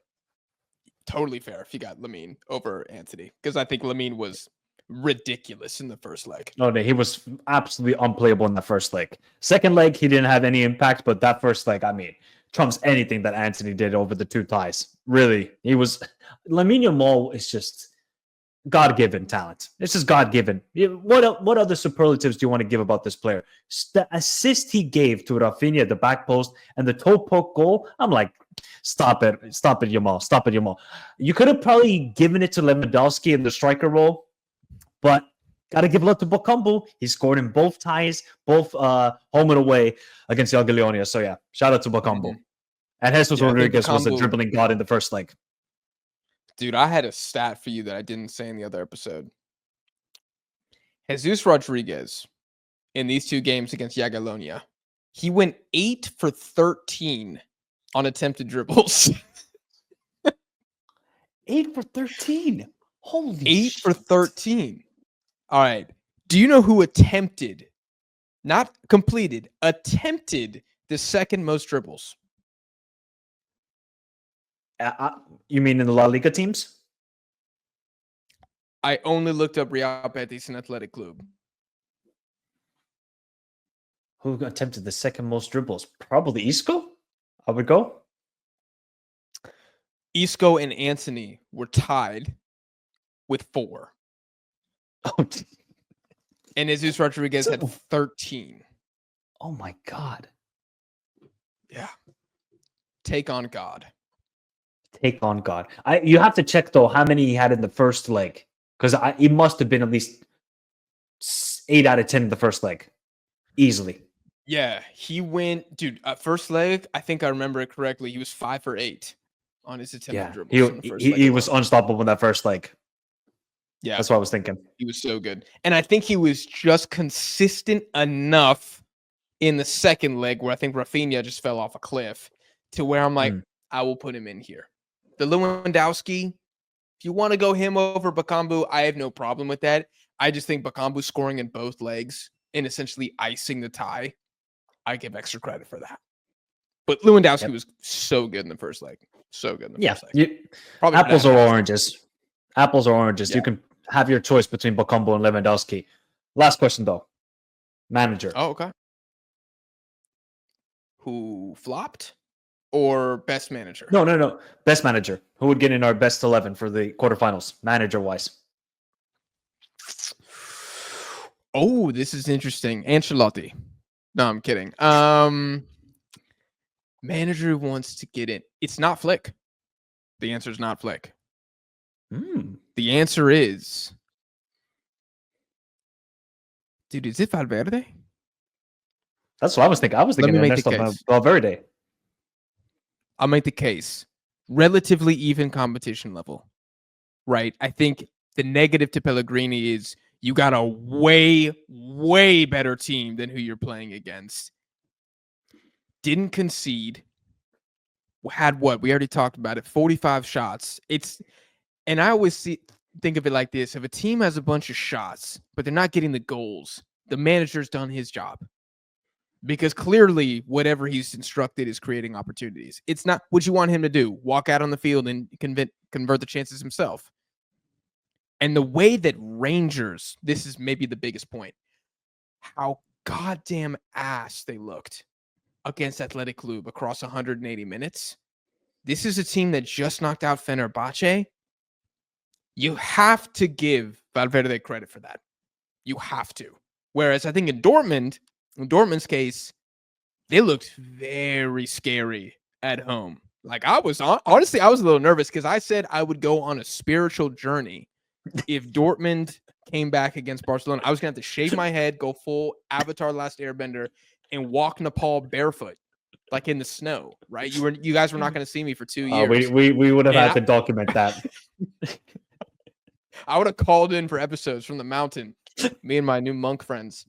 Speaker 1: Totally fair if you got Lamine over Anthony, because I think Lamine was ridiculous in the first leg.
Speaker 2: No, he was absolutely unplayable in the first leg. Second leg, he didn't have any impact, but that first leg, I mean, trumps anything that Anthony did over the two ties. Really, Lamine Yamal is just God-given talent. It's just God-given. What other superlatives do you want to give about this player? The assist he gave to Rafinha at the back post and the toe poke goal, I'm like, stop it, Yamal. You could have probably given it to Lewandowski in the striker role, but got to give love to Bakambu. He scored in both ties, both home and away against Jagiellonia. So yeah, shout out to Bakambu.
Speaker 1: Mhm.
Speaker 2: And Jesus Rodriguez was a
Speaker 1: Bakambu-
Speaker 2: dribbling god in the first leg.
Speaker 1: Dude, I had a stat for you that I didn't say in the other episode. Jesus Rodriguez, in these two games against Jagiellonia, he went 8 for 13 on attempted dribbles.
Speaker 2: 8 for 13. Holy
Speaker 1: 8 for
Speaker 2: shit.
Speaker 1: 13. All right. Do you know who attempted, not completed, attempted the second most dribbles?
Speaker 2: You mean in the La Liga teams?
Speaker 1: I only looked up Real Betis and Athletic Club.
Speaker 2: Who attempted the second most dribbles? Probably Isco, I would go.
Speaker 1: Isco and Anthony were tied with 4.
Speaker 2: Oh,
Speaker 1: And Jesus Rodriguez had 13.
Speaker 2: oh my God.
Speaker 1: Yeah. Take on God.
Speaker 2: Take on God. You have to check, though, how many he had in the first leg. Because it must have been at least 8 out of 10 in the first leg. Easily.
Speaker 1: Yeah, he went, dude, first leg, I think I remember it correctly. He was 5 for 8 on his attempted dribbles in the first leg.
Speaker 2: He was unstoppable in that first leg.
Speaker 1: Yeah.
Speaker 2: That's what I was thinking.
Speaker 1: He was so good. And I think he was just consistent enough in the second leg where I think Rafinha just fell off a cliff to where I'm like, I will put him in here. The Lewandowski, if you want to go him over Bakambu, I have no problem with that. I just think Bakambu scoring in both legs and essentially icing the tie, I give extra credit for that. But Lewandowski was so good in the first leg. So good in the first leg.
Speaker 2: Apples or oranges. Apples or oranges.
Speaker 1: Yeah.
Speaker 2: You can have your choice between Bakambu and Lewandowski. Last question, though. Manager.
Speaker 1: Oh, okay. Who flopped? Or best manager?
Speaker 2: No. Best manager. Who would get in our best 11 for the quarterfinals, manager-wise?
Speaker 1: Oh, this is interesting. Ancelotti. No, I'm kidding. Manager who wants to get in. It's not Flick. The answer is not Flick. The answer is... Dude, is it Valverde?
Speaker 2: That's what I was thinking. I was thinking Ernesto Valverde.
Speaker 1: I'll make the case. Relatively even competition level, right? I think the negative to Pellegrini is you got a way, way better team than who you're playing against. Didn't concede. Had what? We already talked about it. 45 shots. And I always think of it like this. If a team has a bunch of shots, but they're not getting the goals, the manager's done his job. Because clearly, whatever he's instructed is creating opportunities. It's not what you want him to do. Walk out on the field and convert the chances himself. And the way that Rangers, this is maybe the biggest point, how goddamn ass they looked against Athletic Club across 180 minutes. This is a team that just knocked out Fenerbahce. You have to give Valverde credit for that. You have to. Whereas I think in Dortmund's case, they looked very scary at home. Like I was honestly, I was a little nervous because I said I would go on a spiritual journey if Dortmund came back against Barcelona. I was gonna have to shave my head, go full Avatar: Last Airbender, and walk Nepal barefoot, like in the snow. Right? You guys were not gonna see me for 2 years.
Speaker 2: We would have
Speaker 1: And
Speaker 2: had to document that.
Speaker 1: I would have called in for episodes from the mountain. Me and my new monk friends.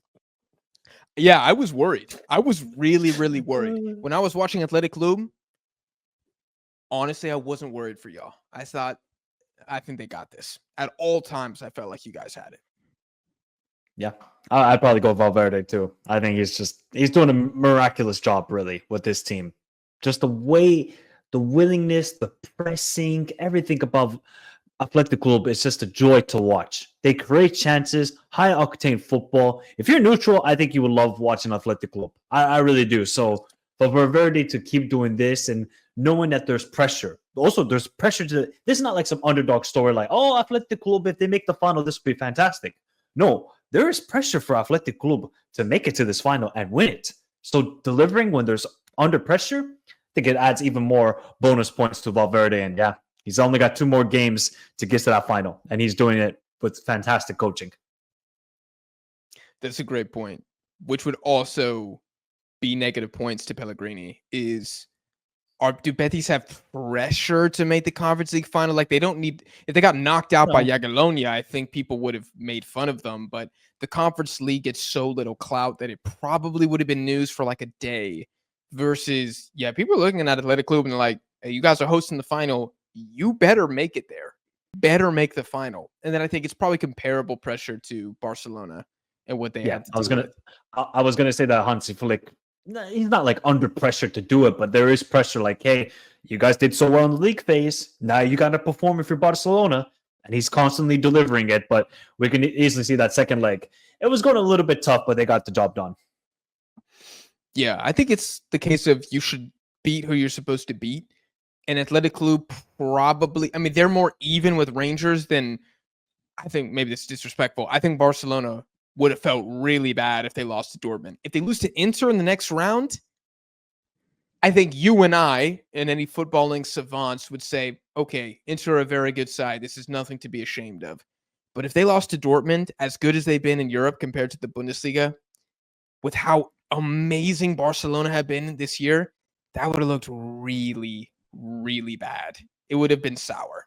Speaker 1: Yeah, I was worried. I was really, really worried when I was watching Athletic Club. Honestly, I wasn't worried for y'all. I think they got this. At all times, I felt like you guys had it.
Speaker 2: Yeah, I'd probably go Valverde too. I think he's doing a miraculous job really with this team. Just the way, the willingness, the pressing, everything above Athletic Club is just a joy to watch. They create chances, high octane football. If you're neutral, I think you would love watching Athletic Club. I really do. So for Valverde to keep doing this and knowing that there's pressure. Also, there's pressure to this is not like some underdog story like, oh, Athletic Club, if they make the final, this would be fantastic. No, there is pressure for Athletic Club to make it to this final and win it. So delivering when there's under pressure, I think it adds even more bonus points to Valverde. And yeah, he's only got 2 more games to get to that final, and he's doing it with fantastic coaching.
Speaker 1: That's a great point, which would also be negative points to Pellegrini is do Betis have pressure to make the Conference League final? Like they don't need if they got knocked out by Jagiellonia, I think people would have made fun of them, but the Conference League gets so little clout that it probably would have been news for like a day versus people are looking at Athletic Club and they're like, hey, you guys are hosting the final. You better make it there. Better make the final. And then I think it's probably comparable pressure to Barcelona and what they had to do.
Speaker 2: I was gonna say that Hansi Flick, he's not like under pressure to do it, but there is pressure like, hey, you guys did so well in the league phase. Now you got to perform if you're Barcelona. And he's constantly delivering it. But we can easily see that second leg. It was going a little bit tough, but they got the job done.
Speaker 1: Yeah, I think it's the case of you should beat who you're supposed to beat. And Athletic Club probably, I mean, they're more even with Rangers than, I think maybe this is disrespectful. I think Barcelona would have felt really bad if they lost to Dortmund. If they lose to Inter in the next round, I think you and I and any footballing savants would say, okay, Inter are a very good side. This is nothing to be ashamed of. But if they lost to Dortmund, as good as they've been in Europe compared to the Bundesliga, with how amazing Barcelona have been this year, that would have looked really, really bad. It would have been sour.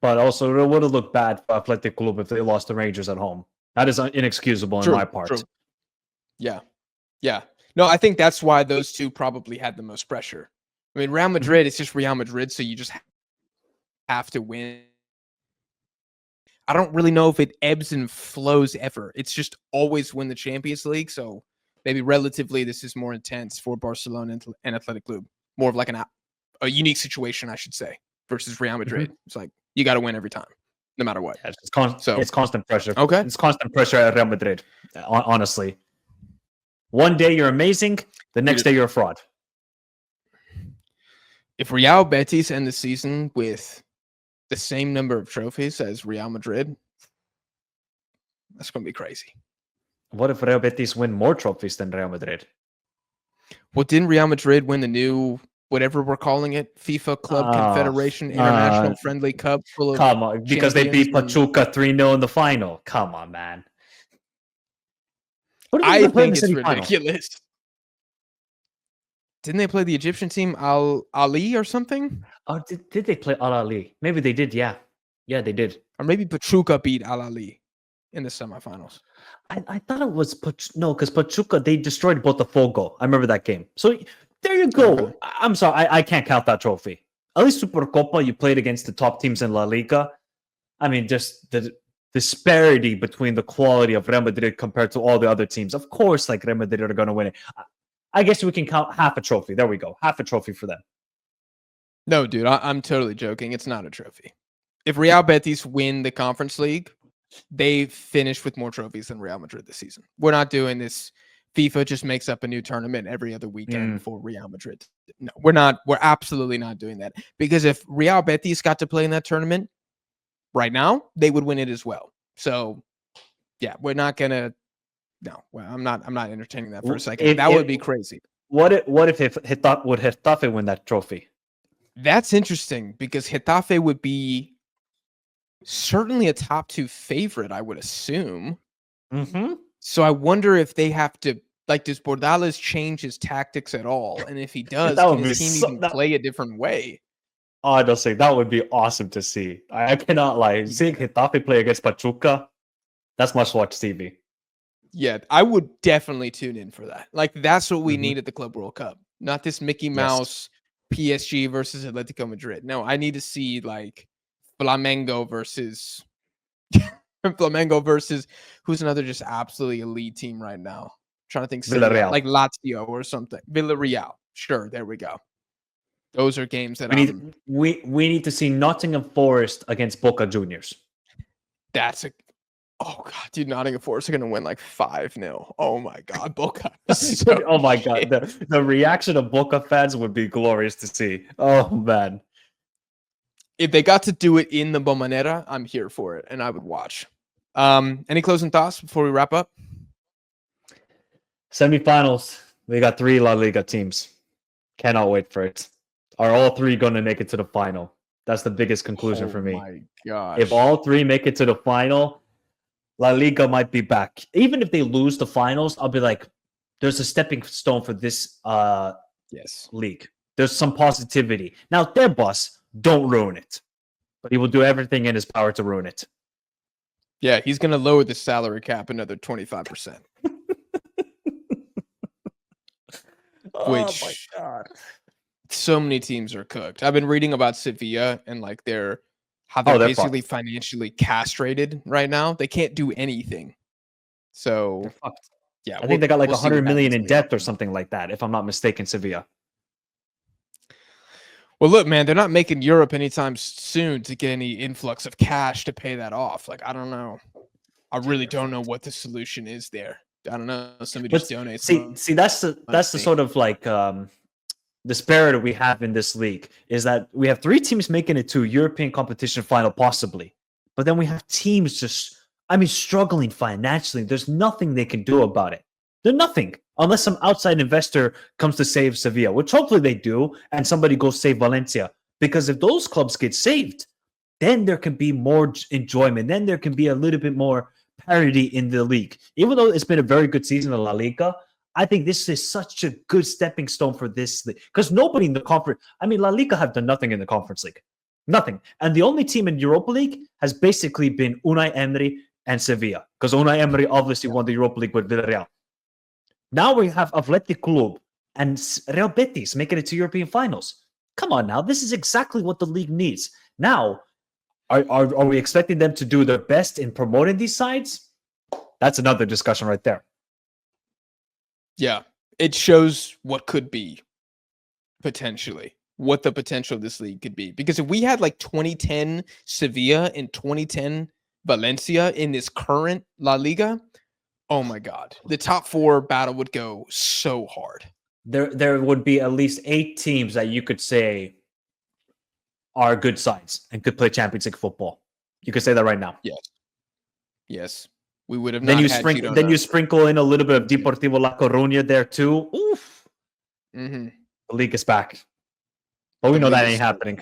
Speaker 2: But also, it would have looked bad for Athletic Club if they lost the Rangers at home. That is inexcusable in my part.
Speaker 1: True. Yeah. No, I think that's why those two probably had the most pressure. I mean, Real Madrid, it's just Real Madrid, so you just have to win. I don't really know if it ebbs and flows ever. It's just always win the Champions League, so maybe relatively this is more intense for Barcelona and Athletic Club. More of like a unique situation, I should say, versus Real Madrid. It's like you got to win every time, no matter what.
Speaker 2: Yeah, it's constant pressure.
Speaker 1: Okay.
Speaker 2: It's constant pressure at Real Madrid, honestly. One day you're amazing, the next day you're a fraud.
Speaker 1: If Real Betis end the season with the same number of trophies as Real Madrid, that's going to be crazy.
Speaker 2: What if Real Betis win more trophies than Real Madrid?
Speaker 1: Well, didn't Real Madrid win the new, whatever we're calling it, FIFA Club Confederation International Friendly Cup?
Speaker 2: Come on, because they beat Pachuca 3-0 in the final. Come on, man.
Speaker 1: I think it's ridiculous. Final? Didn't they play the Egyptian team Al Ali or something?
Speaker 2: Oh, did they play Al Ali? Maybe they did. Yeah, they did.
Speaker 1: Or maybe Pachuca beat Al Ali in the semifinals.
Speaker 2: I thought it was because Pachuca, they destroyed both the Fogo. I remember that game. So there you go. Okay. I'm sorry, I can't count that trophy. At least Supercopa, you played against the top teams in La Liga. I mean, just the disparity between the quality of Real Madrid compared to all the other teams. Of course, like Real Madrid are going to win it. I guess we can count half a trophy. There we go. Half a trophy for them.
Speaker 1: No, dude, I'm totally joking. It's not a trophy. If Real Betis win the Conference League, they finish with more trophies than Real Madrid this season. We're not doing this. FIFA just makes up a new tournament every other weekend for Real Madrid. No, we're not. We're absolutely not doing that. Because if Real Betis got to play in that tournament right now, they would win it as well. So, yeah, we're not going to. No, well, I'm not entertaining that for a second. That would be crazy.
Speaker 2: What if would Getafe win that trophy?
Speaker 1: That's interesting because Getafe would be certainly a top 2 favorite, I would assume.
Speaker 2: Mm-hmm.
Speaker 1: So I wonder if they have to like, does Bordalez change his tactics at all? And if he does,
Speaker 2: That
Speaker 1: can
Speaker 2: would
Speaker 1: his
Speaker 2: be
Speaker 1: team
Speaker 2: so.
Speaker 1: even play a different way?
Speaker 2: Honestly, that would be awesome to see. I cannot lie. Seeing
Speaker 1: Yeah.
Speaker 2: Getafe play against Pachuca, that's must-watch TV.
Speaker 1: Yeah, I would definitely tune in for that. Like, that's what we
Speaker 2: Mhm.
Speaker 1: need at the Club World Cup, not this Mickey
Speaker 2: Yes.
Speaker 1: Mouse PSG versus Atletico Madrid. No, I need to see like Flamengo versus Flamengo versus who's another just absolutely elite team right now. Trying to think Serie A,
Speaker 2: Villarreal.
Speaker 1: like Lazio or something. Villarreal. Sure, there we go. Those are games that
Speaker 2: We need we need to see Nottingham Forest against Boca Juniors.
Speaker 1: that's a oh god, dude, Nottingham Forest are gonna win like 5-0. Oh my god, Boca is so
Speaker 2: Oh my
Speaker 1: shit.
Speaker 2: god, the reaction of Boca fans would be glorious to see. Oh man.
Speaker 1: If they got to do it in the Bombonera, I'm here for it and I would watch. Any closing thoughts before we wrap up?
Speaker 2: Semifinals. We got 3 La Liga teams. Cannot wait for it. Are all 3 going to make it to the final? That's the biggest conclusion
Speaker 1: Oh
Speaker 2: for me.
Speaker 1: my
Speaker 2: If
Speaker 1: gosh.
Speaker 2: all 3 make it to the final, La Liga might be back. Even if they lose the finals, I'll be like, there's a stepping stone for this
Speaker 1: Yes.
Speaker 2: league. There's some positivity. Now, their boss, don't ruin it. But he will do everything in his power to ruin it.
Speaker 1: Yeah, he's gonna lower the salary cap another 25%.
Speaker 2: Oh my
Speaker 1: Which
Speaker 2: god.
Speaker 1: so many teams are cooked. I've been reading about Sevilla and like how they're
Speaker 2: Oh, they're
Speaker 1: basically
Speaker 2: fucked.
Speaker 1: financially castrated right now. They can't do anything.
Speaker 2: They're
Speaker 1: So
Speaker 2: fucked.
Speaker 1: yeah,
Speaker 2: I think they got like
Speaker 1: we'll see
Speaker 2: 100
Speaker 1: what
Speaker 2: million
Speaker 1: happens
Speaker 2: in
Speaker 1: in the
Speaker 2: debt or
Speaker 1: upcoming.
Speaker 2: something like that, if I'm not mistaken, Sevilla.
Speaker 1: Well, look, man, they're not making Europe anytime soon to get any influx of cash to pay that off. Like, I don't know. I
Speaker 2: Dude,
Speaker 1: really
Speaker 2: they're
Speaker 1: don't know
Speaker 2: fucked.
Speaker 1: what the solution is there. I don't know. Somebody just
Speaker 2: But
Speaker 1: donate some
Speaker 2: see, that's the
Speaker 1: money.
Speaker 2: sort of like the spirit we have in this league is that we have 3 teams making it to European competition final, possibly, but then we have teams just, I mean, struggling financially. There's nothing they can do about it. There's nothing unless some outside investor comes to save Sevilla, which hopefully they do, and somebody goes save Valencia. Because if those clubs get saved, then there can be more enjoyment. Then there can be a little bit more parity in the league. Even though it's been a very good season in La Liga, I think this is such a good stepping stone for this league because nobody in the conference. I mean, La Liga have done nothing in the Conference League, nothing. And the only team in Europa League has basically been Unai Emery and Sevilla because Unai Emery obviously won the Europa League with Villarreal. Now we have Athletic Club and Real Betis making it to European finals. Come on now, this is exactly what the league needs. Now, are we expecting them to do their best in promoting these sides? That's another discussion right there.
Speaker 1: Yeah, it shows what could be potentially, what the potential of this league could be. Because if we had like 2010 Sevilla and 2010 Valencia in this current La Liga, oh my God, the top 4 battle would go so hard.
Speaker 2: There would be at least 8 teams that you could say are good sides and could play Champions League football. You could say that right now.
Speaker 1: Yes. Yes. We would have
Speaker 2: Then
Speaker 1: not
Speaker 2: you
Speaker 1: had
Speaker 2: sprinkle then
Speaker 1: Girona.
Speaker 2: you sprinkle in a little bit of Deportivo La Coruña there too. Oof.
Speaker 1: Mm-hmm.
Speaker 2: The league is back. But we
Speaker 1: The
Speaker 2: know
Speaker 1: league
Speaker 2: that
Speaker 1: is
Speaker 2: ain't
Speaker 1: so
Speaker 2: happening.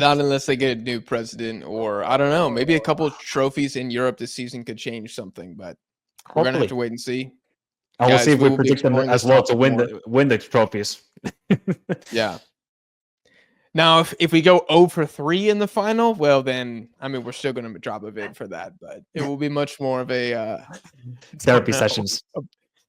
Speaker 1: not unless they get a new president, or I don't know, maybe a couple of trophies in Europe this season could change something, but we're gonna have to
Speaker 2: Hopefully.
Speaker 1: wait and see.
Speaker 2: And we'll see
Speaker 1: Guys,
Speaker 2: if
Speaker 1: we
Speaker 2: we
Speaker 1: will be
Speaker 2: predict them
Speaker 1: exploring
Speaker 2: as
Speaker 1: this
Speaker 2: well to
Speaker 1: topic
Speaker 2: win
Speaker 1: more.
Speaker 2: the trophies.
Speaker 1: Yeah. Now, if we go 0 for 3 in the final, well, then I mean we're still going to drop a vid for that, but it will be much more of a
Speaker 2: Therapy sessions.
Speaker 1: a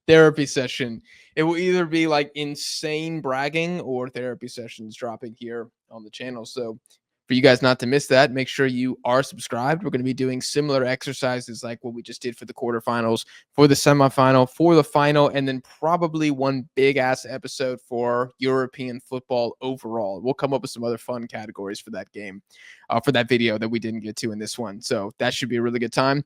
Speaker 1: therapy session. It will either be like insane bragging or therapy sessions dropping here on the channel. So for you guys not to miss that, make sure you are subscribed. We're going to be doing similar exercises like what we just did for the quarterfinals, for the semifinal, for the final, and then probably one big ass episode for European football overall. We'll come up with some other fun categories for that game, for that video that we didn't get to in this one. So that should be a really good time.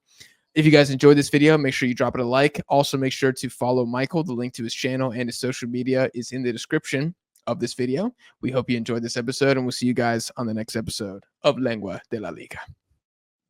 Speaker 1: If you guys enjoyed this video, make sure you drop it a like. Also, make sure to follow Michael. The link to his channel and his social media is in the description of this video. We hope you enjoyed this episode, and we'll see you guys on the next episode of Lengua de la Liga.